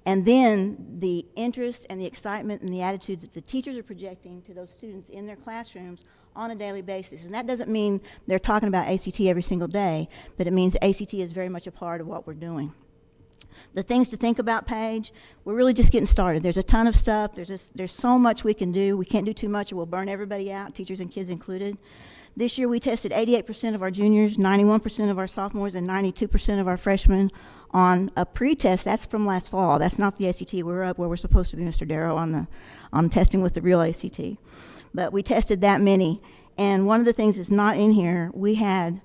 S5: and then the interest and the excitement and the attitude that the teachers are projecting to those students in their classrooms on a daily basis. And that doesn't mean they're talking about ACT every single day, but it means ACT is very much a part of what we're doing. The things to think about page, we're really just getting started. There's a ton of stuff. There's so much we can do. We can't do too much or we'll burn everybody out, teachers and kids included. This year we tested 88% of our juniors, 91% of our sophomores, and 92% of our freshmen on a pre-test. That's from last fall. That's not the ACT. We're up where we're supposed to be, Mr. Darrow, on testing with the real ACT. But we tested that many. And one of the things that's not in here, we had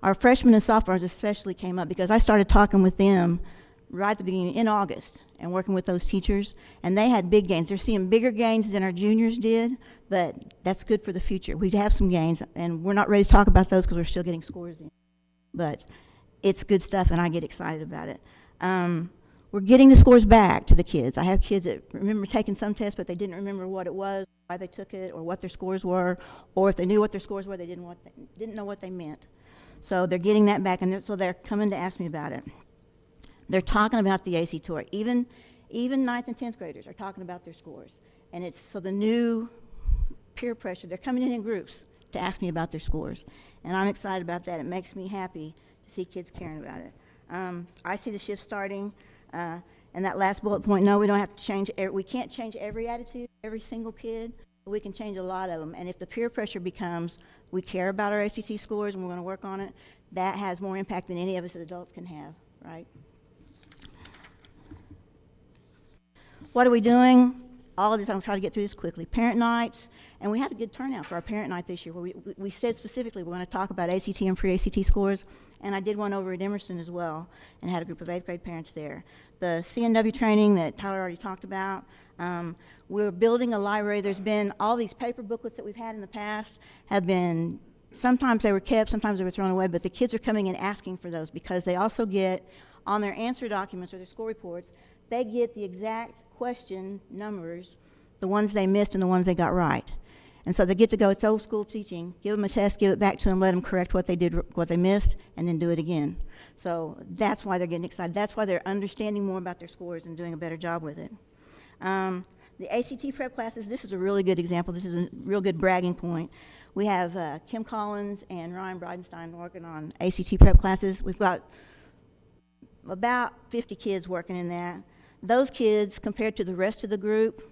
S5: our freshmen and sophomores especially came up because I started talking with them right at the beginning in August and working with those teachers, and they had big gains. They're seeing bigger gains than our juniors did, but that's good for the future. We have some gains, and we're not ready to talk about those because we're still getting scores in. But it's good stuff, and I get excited about it. We're getting the scores back to the kids. I have kids that remember taking some tests, but they didn't remember what it was, why they took it, or what their scores were, or if they knew what their scores were, they didn't know what they meant. So they're getting that back, and so they're coming to ask me about it. They're talking about the AC Tour. Even 9th and 10th graders are talking about their scores. And it's so the new peer pressure, they're coming in groups to ask me about their scores. And I'm excited about that. It makes me happy to see kids caring about it. I see the shift starting. And that last bullet point, no, we don't have to change, we can't change every attitude, every single kid, but we can change a lot of them. And if the peer pressure becomes, we care about our ACT scores and we're going to work on it, that has more impact than any of us as adults can have, right? What are we doing? All of this, I'm going to try to get through this quickly. Parent nights, and we had a good turnout for our parent night this year where we said specifically we're going to talk about ACT and pre-ACT scores, and I did one over at Emerson as well and had a group of 8th grade parents there. The CNW training that Tyler already talked about, we're building a library. There's been all these paper booklets that we've had in the past have been, sometimes they were kept, sometimes they were thrown away, but the kids are coming and asking for those because they also get on their answer documents or their score reports, they get the exact question numbers, the ones they missed and the ones they got right. And so they get to go, it's old school teaching, give them a test, give it back to them, let them correct what they did, what they missed, and then do it again. So that's why they're getting excited. That's why they're understanding more about their scores and doing a better job with it. The ACT prep classes, this is a really good example. This is a real good bragging point. We have Kim Collins and Ryan Bridenstine working on ACT prep classes. We've got about 50 kids working in that. Those kids, compared to the rest of the group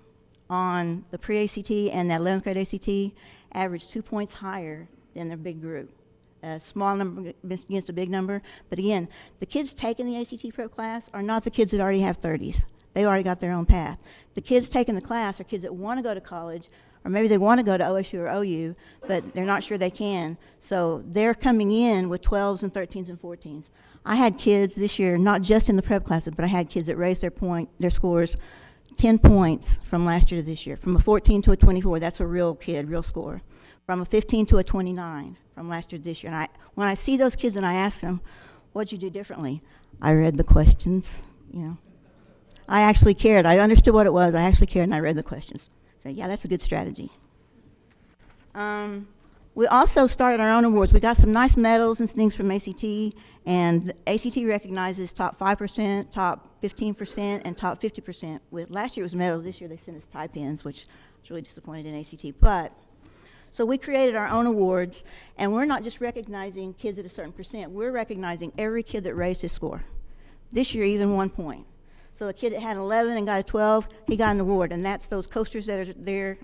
S5: on the pre-ACT and that 11th grade ACT, average 2 points higher than their big group. A small number against a big number. But again, the kids taking the ACT prep class are not the kids that already have 30s. They already got their own path. The kids taking the class are kids that want to go to college, or maybe they want to go to OSU or OU, but they're not sure they can. So they're coming in with 12s and 13s and 14s. I had kids this year, not just in the prep classes, but I had kids that raised their scores 10 points from last year to this year. From a 14 to a 24, that's a real kid, real score. From a 15 to a 29 from last year to this year. And when I see those kids and I ask them, what'd you do differently? I read the questions, you know. I actually cared. I understood what it was. I actually cared and I read the questions. So yeah, that's a good strategy. We also started our own awards. We got some nice medals and things from ACT, and ACT recognizes top 5%, top 15%, and top 50%. Last year it was medals. This year they sent us tie pins, which I was really disappointed in ACT. So we created our own awards, and we're not just recognizing kids at a certain percent. We're recognizing every kid that raised his score. This year, even 1 point. So the kid that had 11 and got a 12, he got an award, and that's those coasters that are there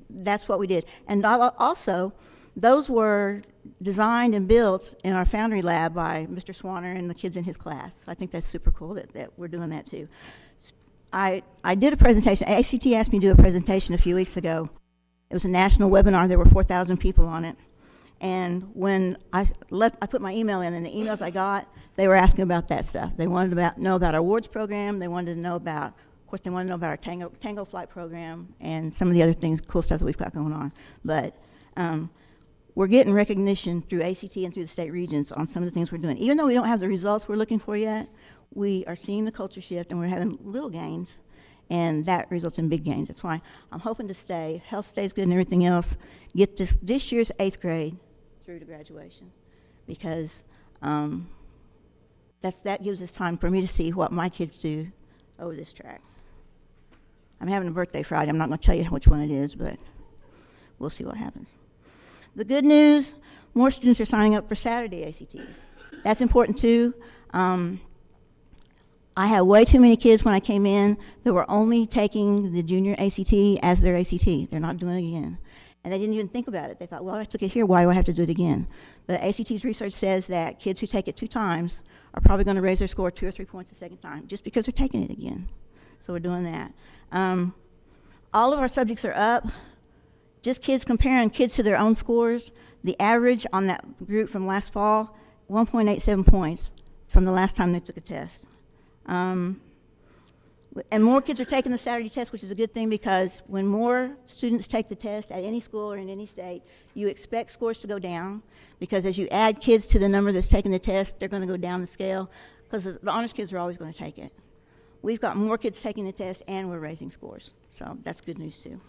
S5: that's what we did. And also, those were designed and built in our Foundry Lab by Mr. Swanner and the kids in his class. I think that's super cool that we're doing that too. I did a presentation. ACT asked me to do a presentation a few weeks ago. It was a national webinar. There were 4,000 people on it. And when I put my email in, and the emails I got, they were asking about that stuff. They wanted to know about our awards program. They wanted to know about, of course, they wanted to know about our Tango Flight program and some of the other things, cool stuff that we've got going on. But we're getting recognition through ACT and through the state regions on some of the things we're doing. Even though we don't have the results we're looking for yet, we are seeing the culture shift, and we're having little gains, and that results in big gains. That's why I'm hoping to stay, health stays good and everything else, get this year's 8th grade through to graduation, because that gives us time for me to see what my kids do over this track. I'm having a birthday Friday. I'm not going to tell you which one it is, but we'll see what happens. The good news, more students are signing up for Saturday ACTs. That's important too. I had way too many kids when I came in that were only taking the junior ACT as their ACT. They're not doing it again. And they didn't even think about it. They thought, well, I took it here, why do I have to do it again? But ACT's research says that kids who take it 2 times are probably going to raise their score 2 or 3 points the second time, just because they're taking it again. So we're doing that. All of our subjects are up. Just kids comparing kids to their own scores. The average on that group from last fall, 1.87 points from the last time they took a test. And more kids are taking the Saturday test, which is a good thing, because when more students take the test at any school or in any state, you expect scores to go down, because as you add kids to the number that's taking the test, they're going to go down the scale, because the honors kids are always going to take it. We've got more kids taking the test, and we're raising scores, so that's good news too.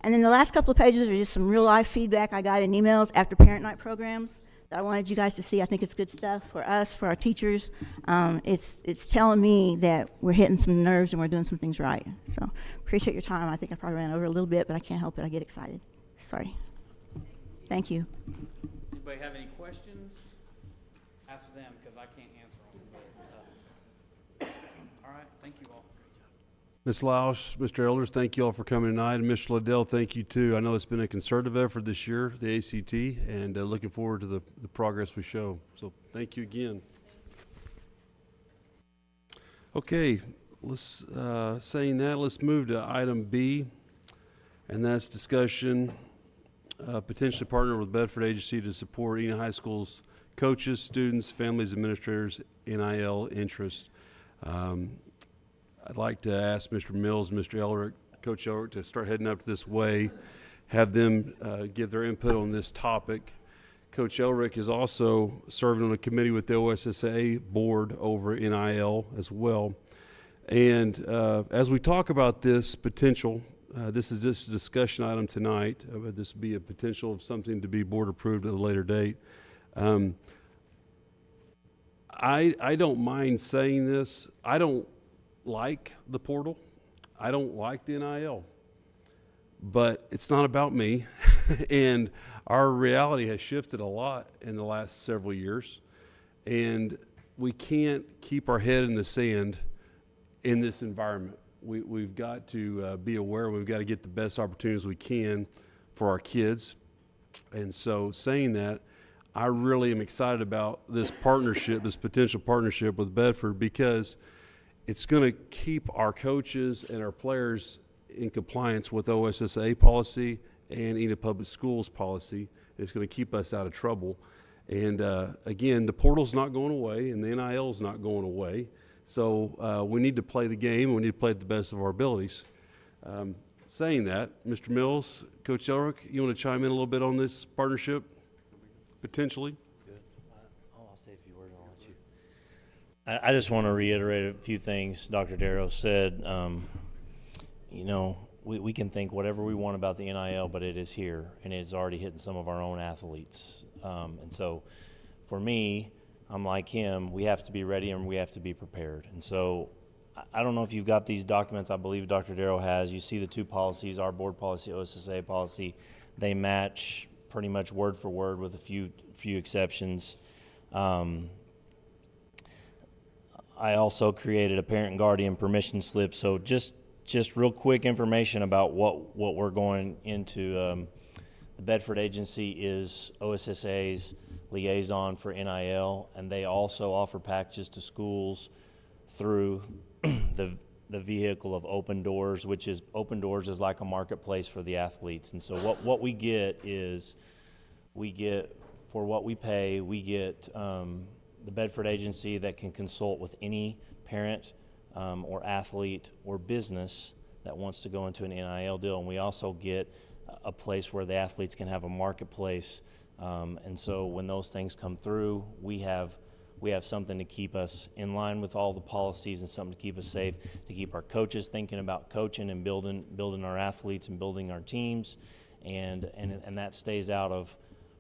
S5: And then the last couple of pages are just some real life feedback I got in emails after parent night programs that I wanted you guys to see. I think it's good stuff for us, for our teachers. It's telling me that we're hitting some nerves and we're doing some things right. So appreciate your time. I think I probably ran over a little bit, but I can't help it. I get excited. Sorry. Thank you.
S23: Anybody have any questions? Ask them, because I can't answer them. All right, thank you all.
S15: Ms. Lausch, Mr. Elders, thank you all for coming tonight. And Mr. Liddell, thank you too. I know it's been a concerted effort this year, the ACT, and looking forward to the progress we show. So thank you again. Okay, saying that, let's move to item B, and that's discussion, potentially partner with Bedford Agency to support Enid High School's coaches, students, families, administrators, NIL interest. I'd like to ask Mr. Mills, Mr. Elrick, Coach Elrick, to start heading up this way, have them give their input on this topic. Coach Elrick is also serving on a committee with the OSSA board over NIL as well. And as we talk about this potential, this is just a discussion item tonight. This would be a potential of something to be board approved at a later date. I don't mind saying this. I don't like the portal. I don't like the NIL. But it's not about me. And our reality has shifted a lot in the last several years. And we can't keep our head in the sand in this environment. We've got to be aware. We've got to get the best opportunities we can for our kids. And so saying that, I really am excited about this partnership, this potential partnership with Bedford, because it's going to keep our coaches and our players in compliance with OSSA policy and Enid Public Schools policy. It's going to keep us out of trouble. And again, the portal's not going away, and the NIL's not going away. So we need to play the game, and we need to play at the best of our abilities. Saying that, Mr. Mills, Coach Elrick, you want to chime in a little bit on this partnership, potentially?
S3: Good. I'll say a few words. I'll let you. I just want to reiterate a few things Dr. Darrow said. You know, we can think whatever we want about the NIL, but it is here, and it's already hitting some of our own athletes. And so for me, I'm like him, we have to be ready and we have to be prepared. And so I don't know if you've got these documents. I believe Dr. Darrow has. You see the two policies, our board policy, OSSA policy. They match pretty much word for word with a few exceptions. I also created a parent and guardian permission slip. So just real quick information about what we're going into. The Bedford Agency is OSSA's liaison for NIL, and they also offer packages to schools through the vehicle of Open Doors, which is Open Doors is like a marketplace for the athletes. And so what we get is for what we pay, we get the Bedford Agency that can consult with any parent or athlete or business that wants to go into an NIL deal. And we also get a place where the athletes can have a marketplace. And so when those things come through, we have something to keep us in line with all the policies and something to keep us safe, to keep our coaches thinking about coaching and building our athletes and building our teams. And that stays out of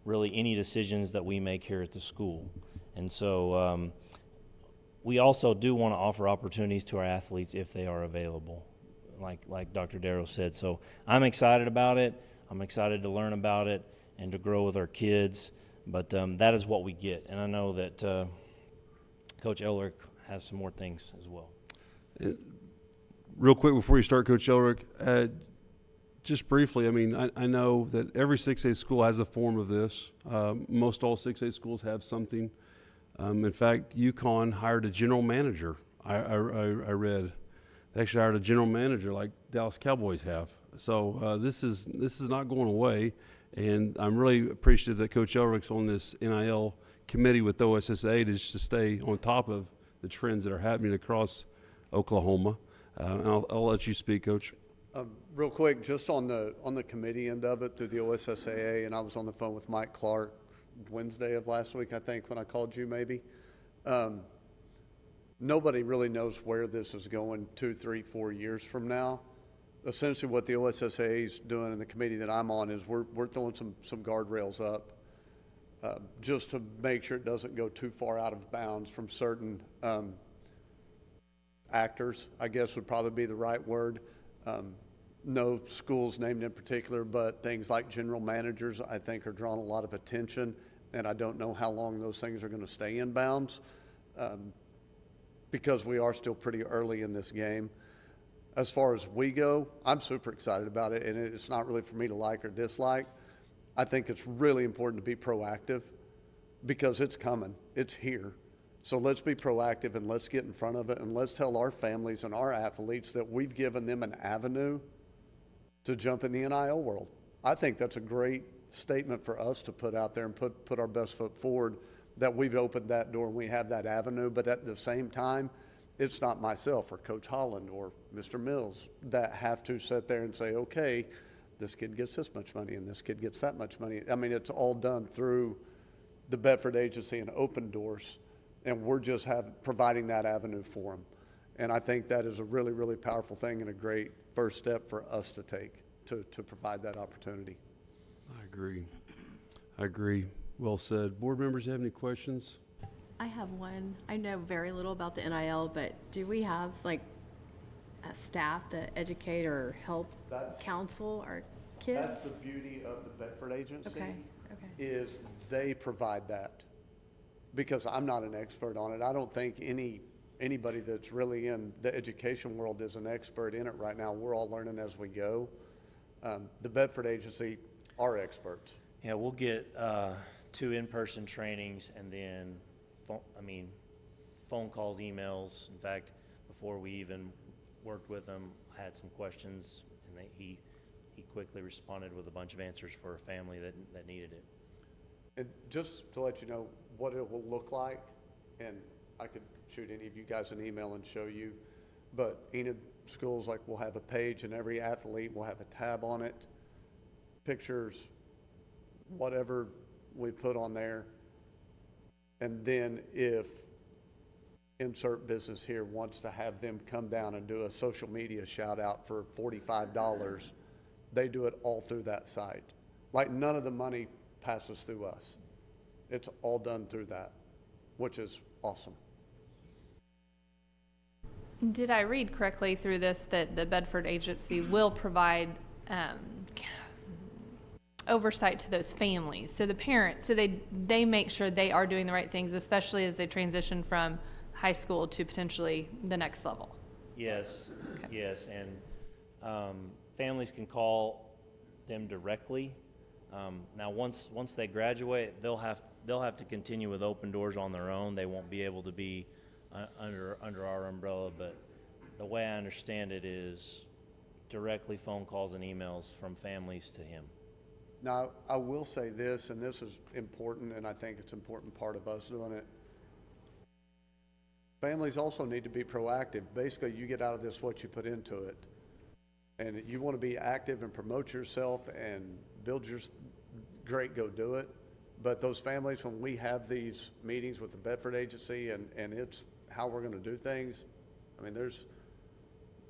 S3: really any decisions that we make here at the school. And so we also do want to offer opportunities to our athletes if they are available, like Dr. Darrow said. So I'm excited about it. I'm excited to learn about it and to grow with our kids. But that is what we get. And I know that Coach Elric has some more things as well.
S15: Real quick before you start, Coach Elric, just briefly, I mean, I know that every 6A school has a form of this. Most all 6A schools have something. In fact, UConn hired a general manager. I read they actually hired a general manager like Dallas Cowboys have. So this is not going away, and I'm really appreciative that Coach Elric's on this NIL committee with OSSA to stay on top of the trends that are happening across Oklahoma. And I'll let you speak, Coach.
S6: Real quick, just on the committee end of it through the OSSAA, and I was on the phone with Mike Clark Wednesday of last week, I think, when I called you maybe. Nobody really knows where this is going 2, 3, 4 years from now. Essentially what the OSSAA is doing and the committee that I'm on is we're throwing some guardrails up just to make sure it doesn't go too far out of bounds from certain actors, I guess would probably be the right word. No schools named in particular, but things like general managers, I think, are drawing a lot of attention, and I don't know how long those things are going to stay in bounds because we are still pretty early in this game. As far as we go, I'm super excited about it, and it's not really for me to like or dislike. I think it's really important to be proactive because it's coming. It's here. So let's be proactive and let's get in front of it, and let's tell our families and our athletes that we've given them an avenue to jump in the NIL world. I think that's a great statement for us to put out there and put our best foot forward, that we've opened that door and we have that avenue. But at the same time, it's not myself or Coach Holland or Mr. Mills that have to sit there and say, okay, this kid gets this much money and this kid gets that much money. I mean, it's all done through the Bedford Agency and Open Doors, and we're just providing that avenue for them. And I think that is a really, really powerful thing and a great first step for us to take to provide that opportunity.
S15: I agree. Well said. Board members, have any questions?
S7: I have one. I know very little about the NIL, but do we have like a staff that educate or help counsel our kids?
S6: That's the beauty of the Bedford Agency.
S7: Okay.
S6: Is they provide that, because I'm not an expert on it. I don't think anybody that's really in the education world is an expert in it right now. We're all learning as we go. The Bedford Agency are experts.
S3: Yeah, we'll get 2 in-person trainings and then phone calls, emails. In fact, before we even worked with him, I had some questions, and he quickly responded with a bunch of answers for a family that needed it.
S6: And just to let you know what it will look like, and I could shoot any of you guys an email and show you, but Enid schools, like, will have a page and every athlete will have a tab on it, pictures, whatever we put on there. And then if insert business here wants to have them come down and do a social media shout out for $45, they do it all through that site. Like, none of the money passes through us. It's all done through that, which is awesome.
S21: Did I read correctly through this that the Bedford Agency will provide oversight to those families? So the parents, so they make sure they are doing the right things, especially as they transition from high school to potentially the next level.
S3: Yes, yes, and families can call them directly. Now, once they graduate, they'll have to continue with Open Doors on their own. They won't be able to be under our umbrella. But the way I understand it is directly phone calls and emails from families to him.
S6: Now, I will say this, and this is important, and I think it's an important part of us doing it. Families also need to be proactive. Basically, you get out of this what you put into it. And you want to be active and promote yourself and build your great, go do it. But those families, when we have these meetings with the Bedford Agency and it's how we're going to do things, I mean,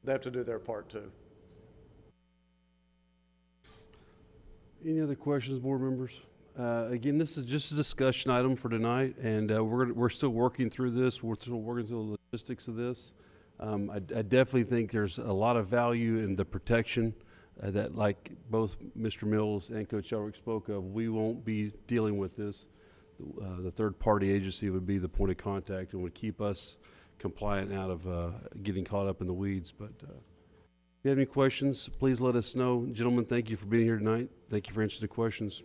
S6: they have to do their part too.
S15: Any other questions, board members? Again, this is just a discussion item for tonight, and we're still working through this. We're still working through the logistics of this. I definitely think there's a lot of value in the protection that, like both Mr. Mills and Coach Elrick spoke of, we won't be dealing with this. The third-party agency would be the point of contact and would keep us compliant out of getting caught up in the weeds. But if you have any questions, please let us know. Gentlemen, thank you for being here tonight. Thank you for answering the questions.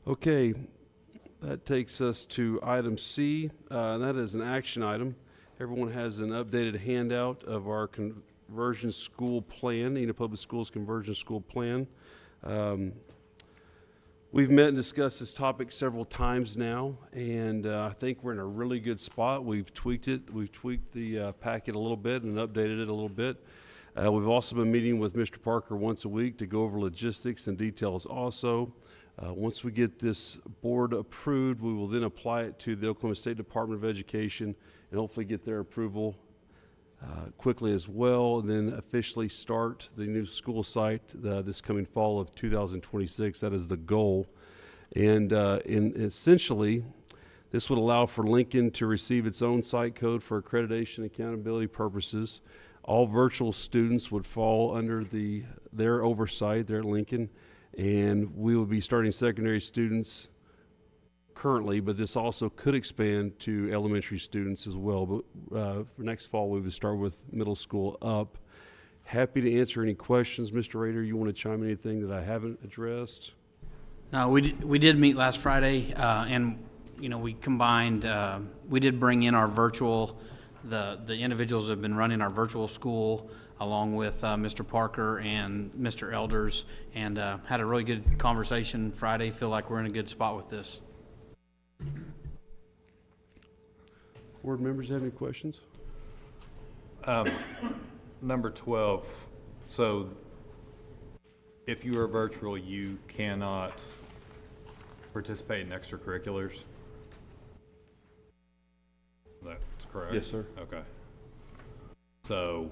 S15: Okay, that takes us to item C, and that is an action item. Everyone has an updated handout of our conversion school plan, Enid Public Schools Conversion School Plan. We've met and discussed this topic several times now, and I think we're in a really good spot. We've tweaked it. We've tweaked the packet a little bit and updated it a little bit. We've also been meeting with Mr. Parker once a week to go over logistics and details also. Once we get this board approved, we will then apply it to the Oklahoma State Department of Education and hopefully get their approval quickly as well, and then officially start the new school site this coming fall of 2026. That is the goal. And essentially, this would allow for Lincoln to receive its own site code for accreditation and accountability purposes. All virtual students would fall under their oversight there at Lincoln, and we will be starting secondary students currently, but this also could expand to elementary students as well. But for next fall, we would start with middle school up. Happy to answer any questions. Mr. Rader, you want to chime in anything that I haven't addressed?
S23: No, we did meet last Friday, and we combined. We did bring in our virtual, the individuals that have been running our virtual school, along with Mr. Parker and Mr. Elders, and had a really good conversation Friday. Feel like we're in a good spot with this.
S15: Board members have any questions?
S8: Number 12. So if you are virtual, you cannot participate in extracurriculars? That's correct?
S15: Yes, sir.
S8: Okay. So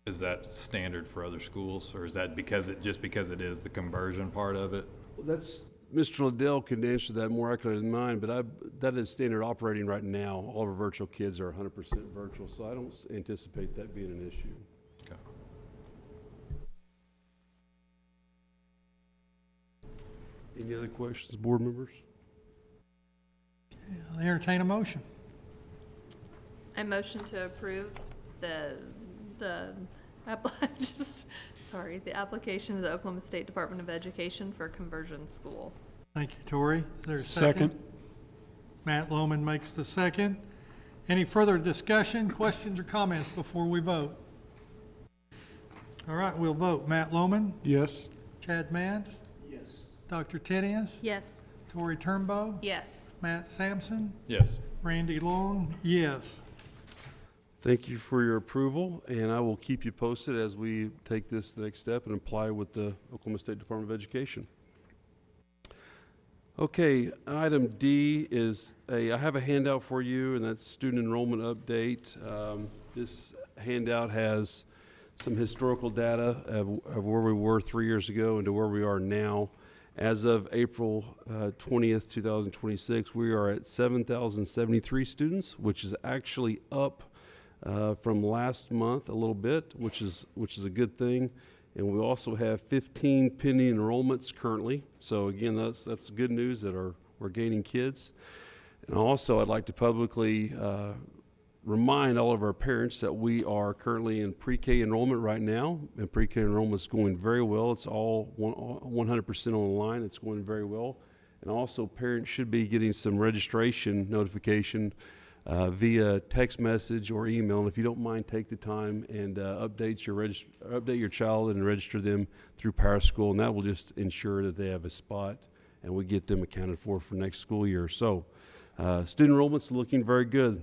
S8: is that standard for other schools, or is that because it is the conversion part of it?
S15: Well, that's Mr. Liddell can answer that more accurately than mine, but that is standard operating right now. All of our virtual kids are 100% virtual, so I don't anticipate that being an issue.
S8: Okay.
S15: Any other questions, board members?
S22: I'll entertain a motion.
S21: I motion to approve the application of the Oklahoma State Department of Education for conversion school.
S22: Thank you, Tori. Is there a second? Matt Lohman makes the second. Any further discussion, questions, or comments before we vote? All right, we'll vote. Matt Lohman?
S20: Yes.
S22: Chad Mans?
S1: Yes.
S22: Dr. Tedious?
S7: Yes.
S22: Tori Turnbow?
S21: Yes.
S22: Matt Sampson?
S8: Yes.
S22: Randy Long? Yes.
S15: Thank you for your approval, and I will keep you posted as we take this the next step and apply with the Oklahoma State Department of Education. Okay, item D is I have a handout for you, and that's student enrollment update. This handout has some historical data of where we were 3 years ago and to where we are now. As of April 20th, 2026, we are at 7,073 students, which is actually up from last month a little bit, which is a good thing. And we also have 15 pending enrollments currently. So again, that's good news that we're gaining kids. And also, I'd like to publicly remind all of our parents that we are currently in pre-K enrollment right now, and pre-K enrollment is going very well. It's all 100% online. It's going very well. And also, parents should be getting some registration notification via text message or email. And if you don't mind, take the time and update your child and register them through PowerSchool, and that will just ensure that they have a spot and we get them accounted for next school year. So student enrollment's looking very good.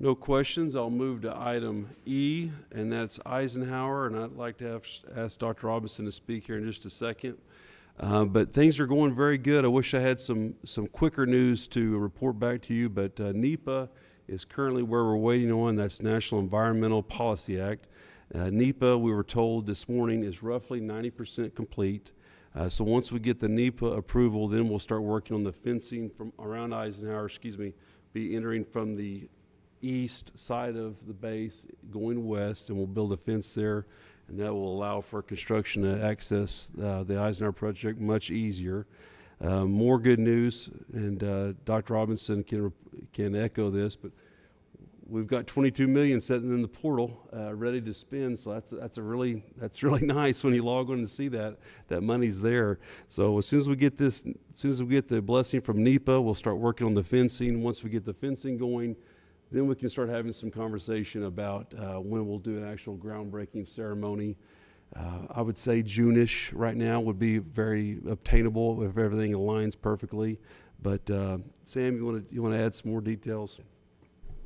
S15: No questions. I'll move to item E, and that's Eisenhower, and I'd like to ask Dr. Robinson to speak here in just a second. But things are going very good. I wish I had some quicker news to report back to you, but NEPA is currently where we're waiting on. That's National Environmental Policy Act. NEPA, we were told this morning, is roughly 90% complete. So once we get the NEPA approval, then we'll start working on the fencing from around Eisenhower, be entering from the east side of the base, going west, and we'll build a fence there, and that will allow for construction to access the Eisenhower project much easier. More good news, and Dr. Robinson can echo this, but we've got 22 million sitting in the portal, ready to spend. So that's really nice when you log on and see that money's there. So as soon as we get the blessing from NEPA, we'll start working on the fencing. Once we get the fencing going, then we can start having some conversation about when we'll do an actual groundbreaking ceremony. I would say June-ish right now would be very obtainable if everything aligns perfectly. But Sam, you want to add some more details?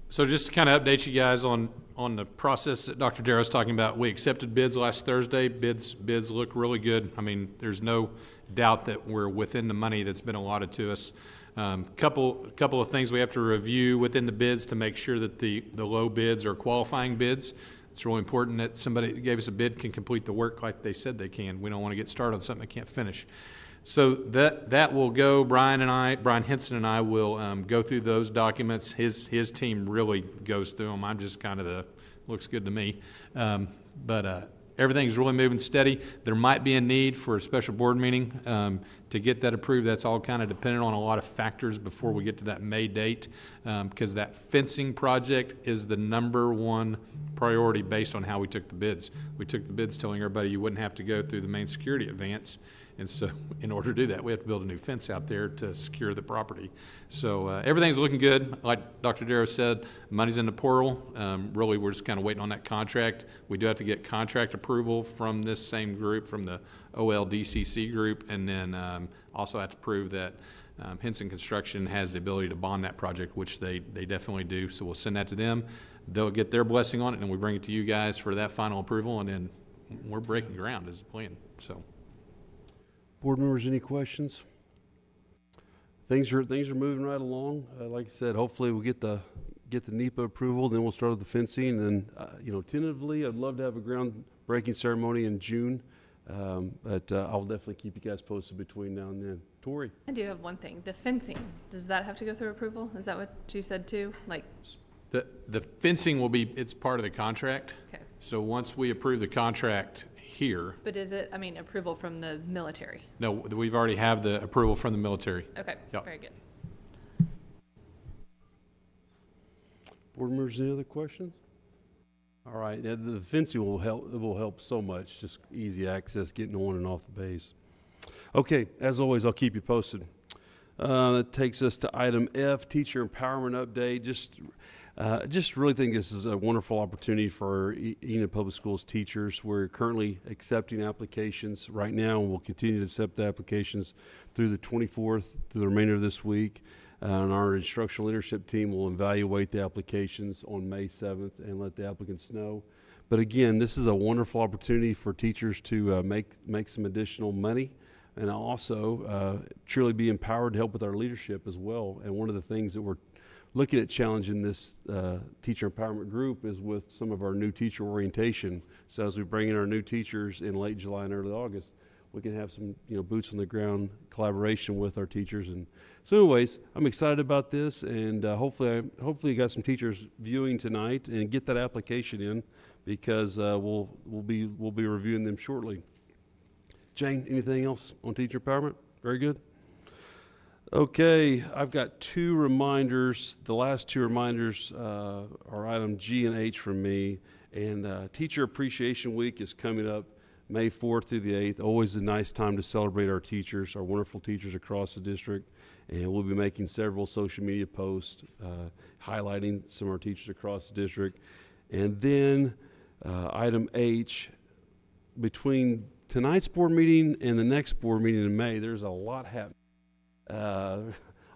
S19: So just to kind of update you guys on the process that Dr. Darrow's talking about, we accepted bids last Thursday. Bids look really good. I mean, there's no doubt that we're within the money that's been allotted to us. Couple of things we have to review within the bids to make sure that the low bids are qualifying bids. It's really important that somebody that gave us a bid can complete the work like they said they can. We don't want to get started on something they can't finish. So that will go. Brian Henson and I will go through those documents. His team really goes through them. I'm just kind of looks good to me. But everything's really moving steady. There might be a need for a special board meeting to get that approved. That's all kind of dependent on a lot of factors before we get to that May date, because that fencing project is the #1 priority based on how we took the bids. We took the bids telling everybody you wouldn't have to go through the main security advance. And so in order to do that, we have to build a new fence out there to secure the property. So everything's looking good. Like Dr. Darrow said, money's in the portal. Really, we're just kind of waiting on that contract. We do have to get contract approval from this same group, from the OLDCC group, and then also have to prove that Henson Construction has the ability to bond that project, which they definitely do. So we'll send that to them. They'll get their blessing on it, and we bring it to you guys for that final approval, and then we're breaking ground as a plan. So.
S15: Board members, any questions? Things are moving right along. Like I said, hopefully we'll get the NEPA approval, then we'll start with the fencing, and tentatively, I'd love to have a groundbreaking ceremony in June, but I'll definitely keep you guys posted between now and then. Tori?
S21: I do have one thing. The fencing, does that have to go through approval? Is that what you said too? Like
S19: the fencing will be, it's part of the contract.
S21: Okay.
S19: So once we approve the contract here.
S21: But is it, approval from the military?
S19: No, we've already have the approval from the military.
S21: Okay,
S19: yep.
S21: Very good.
S15: Board members, any other questions? All right, the fencing will help. It will help so much. Just easy access, getting on and off the base. Okay, as always, I'll keep you posted. That takes us to item F, teacher empowerment update. Just really think this is a wonderful opportunity for Enid Public Schools teachers. We're currently accepting applications right now, and we'll continue to accept the applications through the 24th, through the remainder of this week. And our instructional leadership team will evaluate the applications on May 7th and let the applicants know. But again, this is a wonderful opportunity for teachers to make some additional money, and also truly be empowered to help with our leadership as well. And one of the things that we're looking at challenging this teacher empowerment group is with some of our new teacher orientation. So as we bring in our new teachers in late July and early August, we can have some boots on the ground collaboration with our teachers. And so anyways, I'm excited about this, and hopefully you got some teachers viewing tonight and get that application in, because we'll be reviewing them shortly. Jane, anything else on teacher empowerment? Very good. Okay, I've got 2 reminders. The last 2 reminders are item G and H from me. And Teacher Appreciation Week is coming up May 4th through the 8th. Always a nice time to celebrate our teachers, our wonderful teachers across the district. And we'll be making several social media posts highlighting some of our teachers across the district. And then item H, between tonight's board meeting and the next board meeting in May, there's a lot happening.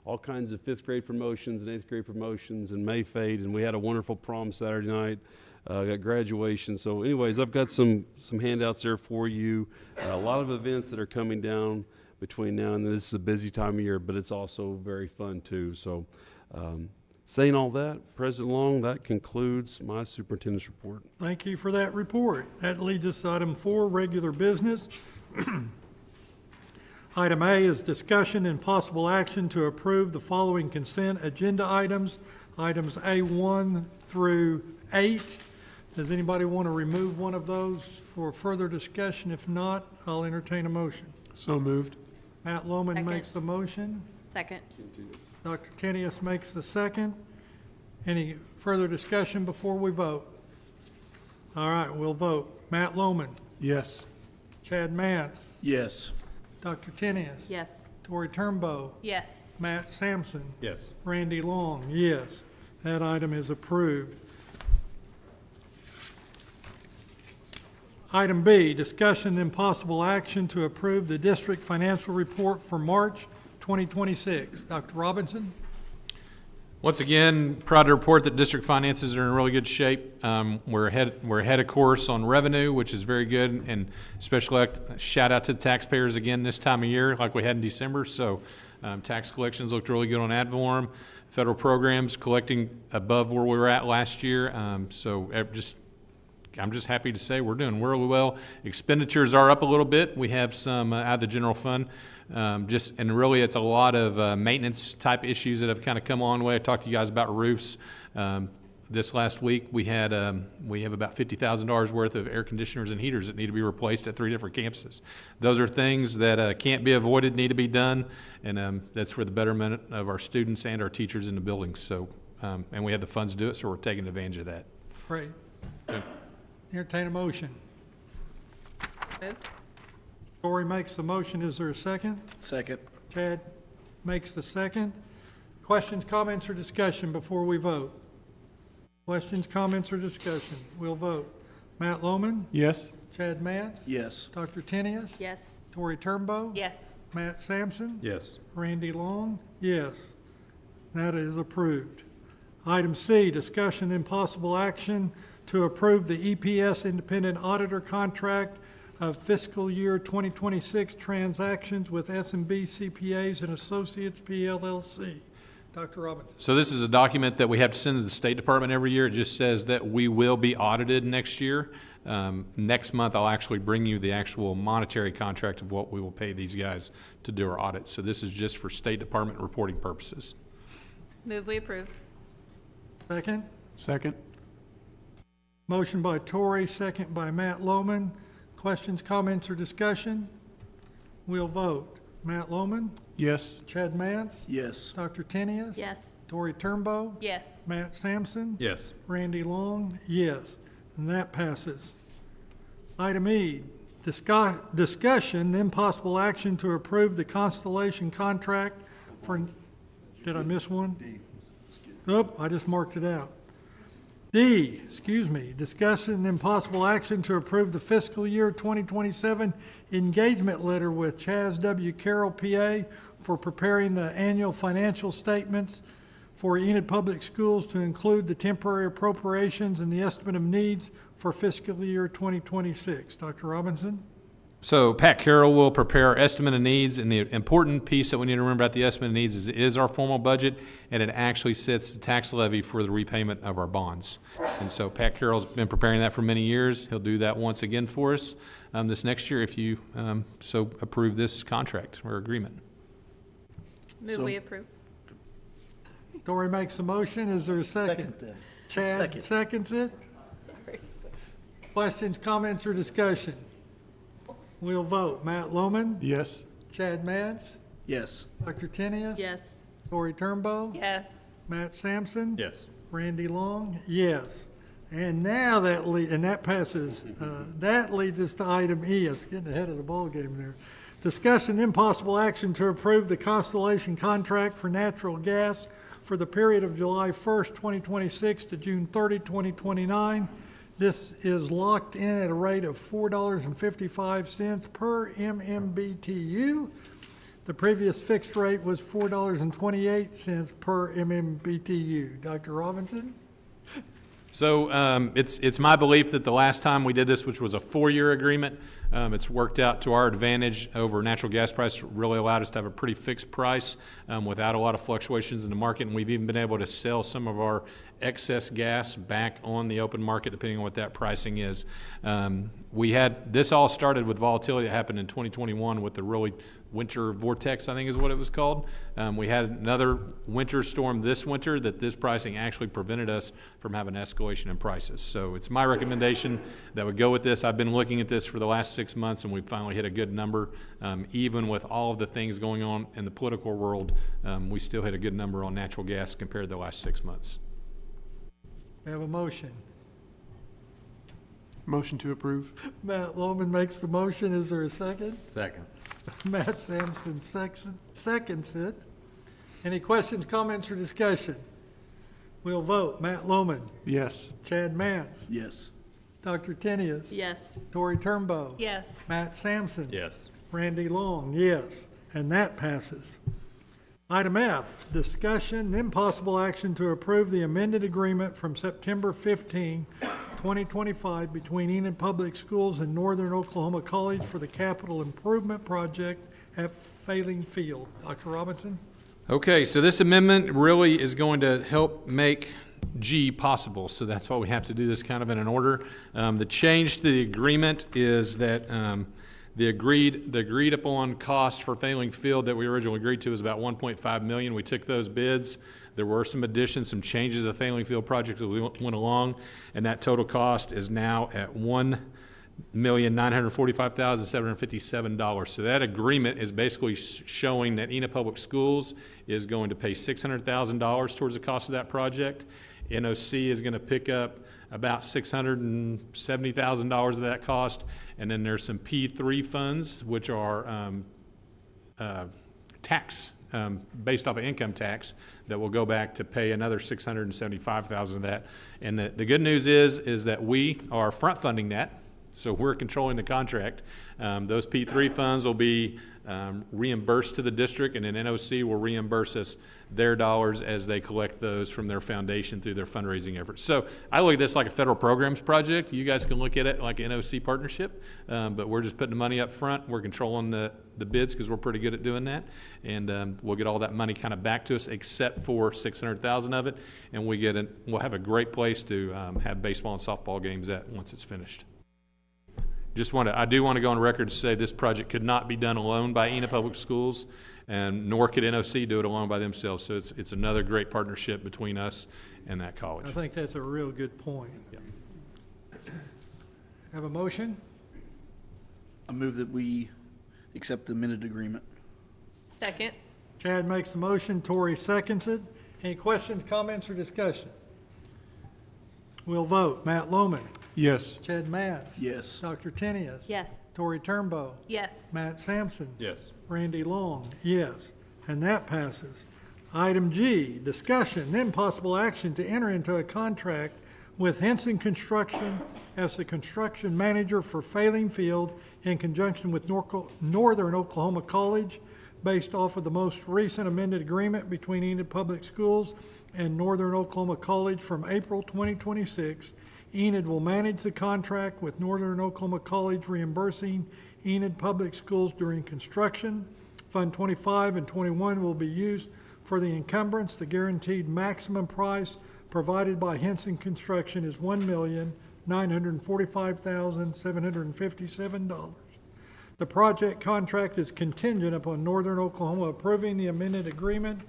S15: All kinds of 5th grade promotions and 8th grade promotions and May Fade, and we had a wonderful prom Saturday night. Got graduation. So anyways, I've got some handouts there for you. A lot of events that are coming down between now and then. This is a busy time of year, but it's also very fun too. So Saying all that, President Long, that concludes my superintendent's report.
S22: Thank you for that report. That leads us to item 4, regular business. Item A is discussion and possible action to approve the following consent agenda items, items A1 through 8. Does anybody want to remove one of those for further discussion? If not, I'll entertain a motion.
S20: So moved.
S22: Matt Lohman
S7: Second.
S22: makes the motion.
S7: Second.
S22: Dr. Tenius makes the second. Any further discussion before we vote? All right, we'll vote. Matt Lohman,
S20: Yes.
S22: Chad Mantz,
S1: Yes.
S22: Dr. Tenius,
S7: Yes.
S22: Tori Turnbow,
S21: Yes.
S22: Matt Sampson,
S8: Yes.
S22: Randy Long, yes. That item is approved. Item B, discussion and possible action to approve the district financial report for March 2026. Dr. Robinson?
S19: Once again, proud to report that district finances are in really good shape. We're ahead of course on revenue, which is very good, and special shout out to the taxpayers again this time of year, like we had in December. So tax collections looked really good on ad valorem. Federal programs collecting above where we were at last year. I'm just happy to say we're doing really well. Expenditures are up a little bit. We have some out of the general fund. And really it's a lot of maintenance type issues that have kind of come on way. I talked to you guys about roofs. This last week we have about $50,000 worth of air conditioners and heaters that need to be replaced at 3 different campuses. Those are things that can't be avoided, need to be done, and that's for the betterment of our students and our teachers in the buildings. So, and we have the funds to do it, so we're taking advantage of that.
S22: Great. Entertain a motion.
S21: Moved.
S22: Corey makes the motion. Is there a second?
S1: Second.
S22: Chad makes the second. Questions, comments, or discussion before we vote? Questions, comments, or discussion? We'll vote. Matt Lohman?
S20: Yes.
S22: Chad Mantz?
S1: Yes.
S22: Dr. Tenius?
S7: Yes.
S22: Tori Turnbow?
S21: Yes.
S22: Matt Sampson?
S8: Yes.
S22: Randy Long? Yes. That is approved. Item C, discussion and possible action to approve the EPS Independent Auditor Contract of fiscal year 2026 transactions with S&B CPAs and Associates PLLC. Dr. Robinson.
S19: So this is a document that we have to send to the State Department every year. It just says that we will be audited next year. Next month, I'll actually bring you the actual monetary contract of what we will pay these guys to do our audit. So this is just for State Department reporting purposes.
S21: Move we approve.
S22: Second.
S20: Second.
S22: Motion by Tori, second by Matt Lohman. Questions, comments, or discussion? We'll vote. Matt Lohman?
S20: Yes.
S22: Chad Mantz?
S1: Yes.
S22: Dr. Tenius?
S7: Yes.
S22: Tori Turnbow?
S21: Yes.
S22: Matt Sampson?
S8: Yes.
S22: Randy Long? Yes. And that passes. Item E, discussion, then possible action to approve the Constellation contract for, did I miss one? Oh, I just marked it out. D, discussion and possible action to approve the fiscal year 2027 engagement letter with Chaz W. Carroll, PA, for preparing the annual financial statements for Enid Public Schools to include the temporary appropriations and the estimate of needs for fiscal year 2026. Dr. Robinson?
S19: So Pat Carroll will prepare our estimate of needs, and the important piece that we need to remember about the estimate of needs is it is our formal budget, and it actually sets the tax levy for the repayment of our bonds. And so Pat Carroll's been preparing that for many years. He'll do that once again for us this next year if you so approve this contract or agreement.
S21: Move we approve.
S22: Dory makes a motion. Is there a second?
S1: Second then.
S22: Chad seconds it. Questions, comments, or discussion? We'll vote. Matt Lohman?
S20: Yes.
S22: Chad Mantz?
S1: Yes.
S22: Dr. Tenius?
S7: Yes.
S22: Tori Turnbow?
S21: Yes.
S22: Matt Sampson?
S8: Yes.
S22: Randy Long? Yes. And now that passes. That leads us to item E. I was getting ahead of the ball game there. Discussion and possible action to approve the Constellation contract for natural gas for the period of July 1st, 2026 to June 30, 2029. This is locked in at a rate of $4.55 per MMBTU. The previous fixed rate was $4.28 per MMBTU. Dr. Robinson?
S19: So it's my belief that the last time we did this, which was a 4-year agreement, it's worked out to our advantage over natural gas price. It really allowed us to have a pretty fixed price without a lot of fluctuations in the market, and we've even been able to sell some of our excess gas back on the open market, depending on what that pricing is. This all started with volatility that happened in 2021 with the really winter vortex, I think is what it was called. We had another winter storm this winter that this pricing actually prevented us from having escalation in prices. So it's my recommendation that we go with this. I've been looking at this for the last 6 months, and we finally hit a good number. Even with all of the things going on in the political world, we still hit a good number on natural gas compared to the last 6 months.
S22: We have a motion.
S20: Motion to approve.
S22: Matt Loman makes the motion. Is there a second?
S8: Second.
S22: Matt Sampson seconds it. Any questions, comments, or discussion? We'll vote. Matt Loman.
S20: Yes.
S22: Chad Mance.
S1: Yes.
S22: Dr. Tenius.
S7: Yes.
S22: Tori Turnbow.
S21: Yes.
S22: Matt Sampson.
S8: Yes.
S22: Randy Long, yes. And that passes. Item F, discussion and possible action to approve the amended agreement from September 15, 2025 between Enid Public Schools and Northern Oklahoma College for the capital improvement project at Failing Field. Dr. Robinson?
S19: Okay, so this amendment really is going to help make G possible, so that's why we have to do this kind of in an order. The change to the agreement is that the agreed upon cost for Failing Field that we originally agreed to was about $1.5 million. We took those bids. There were some additions, some changes to the Failing Field project as we went along, and that total cost is now at $1,945,757. So that agreement is basically showing that Enid Public Schools is going to pay $600,000 towards the cost of that project. NOC is going to pick up about $670,000 of that cost, and then there's some P3 funds, which are tax based off of income tax that will go back to pay another $675,000 of that. And the good news is that we are front funding that, so we're controlling the contract. Those P3 funds will be reimbursed to the district, and then NOC will reimburse us their dollars as they collect those from their foundation through their fundraising efforts. So I look at this like a federal programs project. You guys can look at it like an NOC partnership, but we're just putting the money up front. We're controlling the bids because we're pretty good at doing that, and we'll get all that money kind of back to us except for $600,000 of it, and we'll have a great place to have baseball and softball games at once it's finished. I do want to go on record to say this project could not be done alone by Enid Public Schools, and nor could NOC do it alone by themselves. So it's another great partnership between us and that college.
S22: I think that's a real good point.
S19: Yeah.
S22: Have a motion?
S1: I move that we accept the amended agreement.
S21: Second.
S22: Chad makes the motion. Tori seconds it. Any questions, comments, or discussion? We'll vote. Matt Loman.
S20: Yes.
S22: Chad Mance.
S1: Yes.
S22: Dr. Tenius.
S7: Yes.
S22: Tori Turnbow.
S21: Yes.
S22: Matt Sampson.
S8: Yes.
S22: Randy Long, yes. And that passes. Item G, discussion, then possible action to enter into a contract with Henson Construction as the construction manager for Failing Field in conjunction with Northern Oklahoma College, based off of the most recent amended agreement between Enid Public Schools and Northern Oklahoma College from April 2026. Enid will manage the contract with Northern Oklahoma College, reimbursing Enid Public Schools during construction. Fund 25 and 21 will be used for the encumbrance. The guaranteed maximum price provided by Henson Construction is $1,945,757. The project contract is contingent upon Northern Oklahoma approving the amended agreement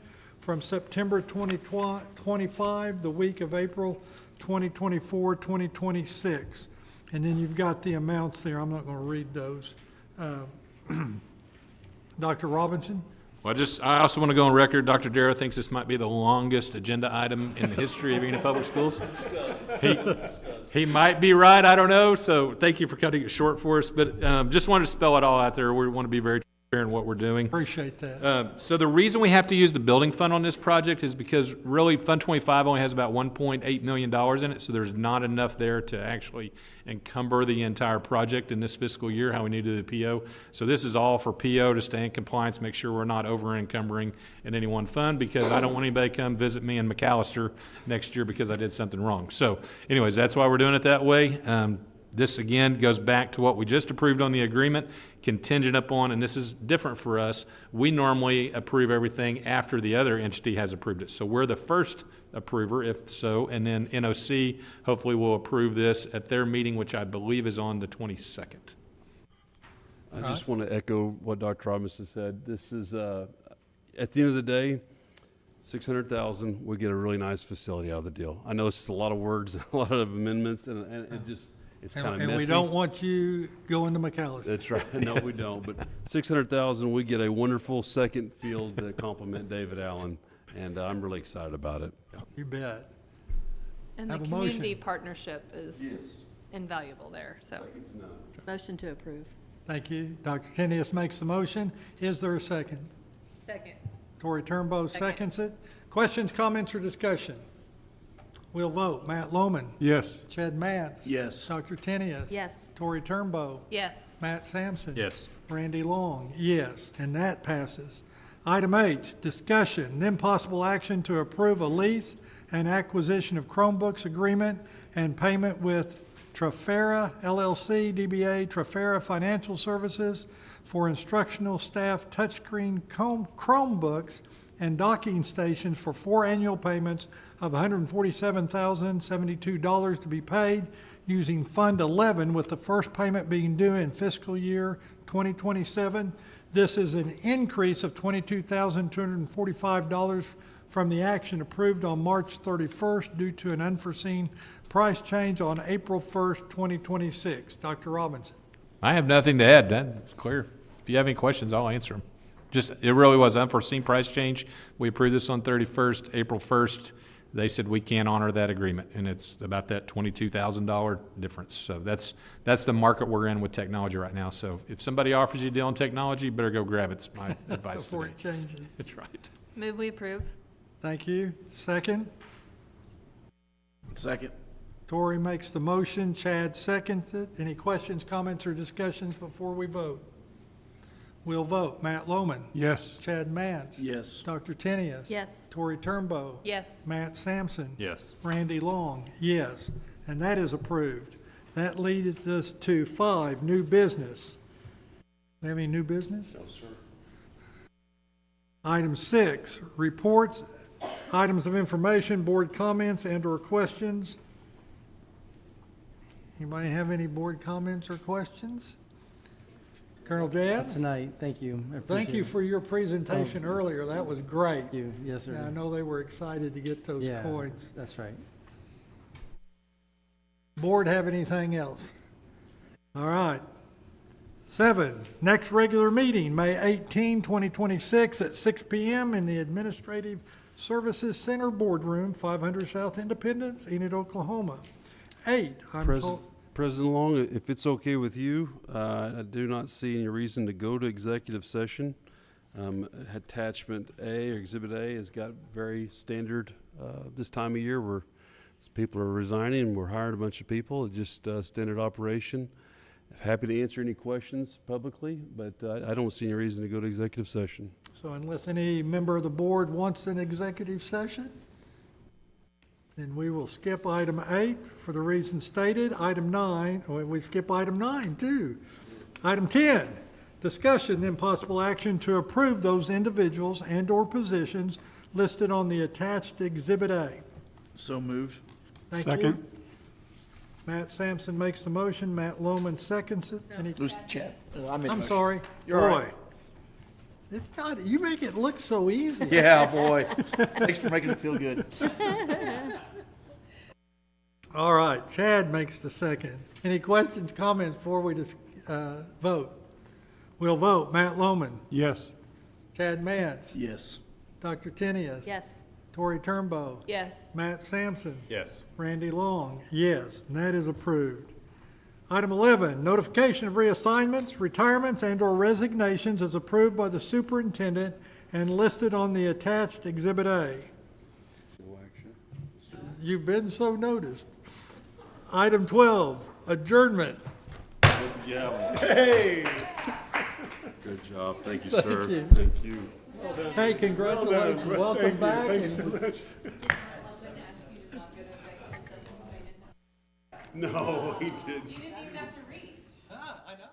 S22: from September 2025, the week of April 2024, 2026. And then you've got the amounts there. I'm not going to read those. Dr. Robinson?
S19: Well, I also want to go on record, Dr. Darrow thinks this might be the longest agenda item in the history of Enid Public Schools. He might be right, I don't know, so thank you for cutting it short for us, but just wanted to spell it all out there. We want to be very and what we're doing.
S22: Appreciate that.
S19: So the reason we have to use the building fund on this project is because really Fund 25 only has about $1.8 million in it, so there's not enough there to actually encumber the entire project in this fiscal year, how we need to do the PO. So this is all for PO to stay in compliance, make sure we're not over encumbering in any one fund, because I don't want anybody to come visit me in McAllister next year because I did something wrong. So anyways, that's why we're doing it that way. This, again, goes back to what we just approved on the agreement, contingent upon, and this is different for us, we normally approve everything after the other entity has approved it. So we're the first approver, if so, and then NOC hopefully will approve this at their meeting, which I believe is on the 22nd.
S15: I just want to echo what Dr. Robinson said. This is, at the end of the day, $600,000, we get a really nice facility out of the deal. I know it's just a lot of words, a lot of amendments, and it just, it's kind of messy.
S22: And we don't want you going to McAllister.
S15: That's right. No, we don't. But $600,000, we get a wonderful second field to complement David Allen, and I'm really excited about it.
S22: You bet.
S21: And the
S22: Have a
S21: community
S22: motion.
S21: partnership is invaluable there, so.
S7: Motion to approve.
S22: Thank you. Dr. Tenius makes the motion. Is there a second?
S21: Second.
S22: Tori Turnbow seconds it. Questions, comments, or discussion? We'll vote. Matt Lohman.
S20: Yes.
S22: Chad Matts.
S1: Yes.
S22: Dr. Tenius.
S7: Yes.
S22: Tori Turnbow.
S21: Yes.
S22: Matt Sampson.
S8: Yes.
S22: Randy Long. Yes. And that passes. Item H, discussion, then possible action to approve a lease and acquisition of Chromebooks agreement and payment with Trafera LLC, DBA Trafera Financial Services for instructional staff touchscreen Chromebooks and docking stations for 4 annual payments of $147,072 to be paid using Fund 11, with the first payment being due in fiscal year 2027. This is an increase of $22,245 from the action approved on March 31st due to an unforeseen price change on April 1st, 2026. Dr. Robinson.
S19: I have nothing to add. That's clear. If you have any questions, I'll answer them. Just, it really was unforeseen price change. We approved this on 31st, April 1st. They said we can't honor that agreement, and it's about that $22,000 difference. So that's the market we're in with technology right now. So if somebody offers you a deal on technology, you better go grab it. It's my advice.
S22: Before it changes.
S19: That's right.
S21: Move we approve.
S22: Thank you. Second.
S1: Second.
S22: Tori makes the motion. Chad seconds it. Any questions, comments, or discussions before we vote? We'll vote. Matt Lohman.
S20: Yes.
S22: Chad Matts.
S1: Yes.
S22: Dr. Tenius.
S7: Yes.
S22: Tori Turnbow.
S21: Yes.
S22: Matt Sampson.
S8: Yes.
S22: Randy Long. Yes. And that is approved. That leads us to 5, new business. We have any new business?
S15: No, sir.
S22: Item 6, reports, items of information, board comments and/or questions. Anybody have any board comments or questions? Colonel Jad?
S13: Tonight, thank you. I
S22: Thank
S13: appreciate
S22: you
S13: it.
S22: for your presentation earlier. That was great.
S13: Thank you. Yes, sir.
S22: Yeah, I know they were excited to get those
S13: Yeah,
S22: coins.
S13: that's right.
S22: Board have anything else? All right. 7, next regular meeting, May 18, 2026 at 6 p.m. in the Administrative Services Center Boardroom, 500 South Independence, Enid, Oklahoma. 8,
S15: President Long, if it's okay with you, I do not see any reason to go to executive session. Attachment A, or Exhibit A, has got very standard this time of year where people are resigning and we're hiring a bunch of people. It's just standard operation. Happy to answer any questions publicly, but I don't see any reason to go to executive session.
S22: So unless any member of the board wants an executive session, then we will skip item 8 for the reason stated. Item 9, we skip item 9 too. Item 10, discussion then possible action to approve those individuals and/or positions listed on the attached Exhibit A.
S1: So moved.
S22: Thank
S20: Second.
S22: you. Matt Sampson makes the motion. Matt Lohman seconds it. Any-
S1: It was Chad. I made the
S22: I'm
S1: motion.
S22: sorry.
S1: You're all
S22: Boy.
S1: right.
S22: It's not, you make it look so easy.
S1: Yeah, boy. Thanks for making it feel good.
S22: All right, Chad makes the second. Any questions, comments before we vote? We'll vote. Matt Lohman.
S20: Yes.
S22: Chad Matts.
S1: Yes.
S22: Dr. Tenius.
S7: Yes.
S22: Tori Turnbow.
S21: Yes.
S22: Matt Sampson.
S8: Yes.
S22: Randy Long. Yes, and that is approved. Item 11, notification of reassignments, retirements, and/or resignations is approved by the superintendent and listed on the attached Exhibit A. You've been so noticed. Item 12, adjournment.
S15: Hey! Good job. Thank you, sir.
S22: Thank you.
S15: Thank you.
S22: Hey, congratulations. Welcome back.
S15: Thanks so
S22: and-
S15: much. No, he didn't.
S21: You didn't even have to read.
S22: I know.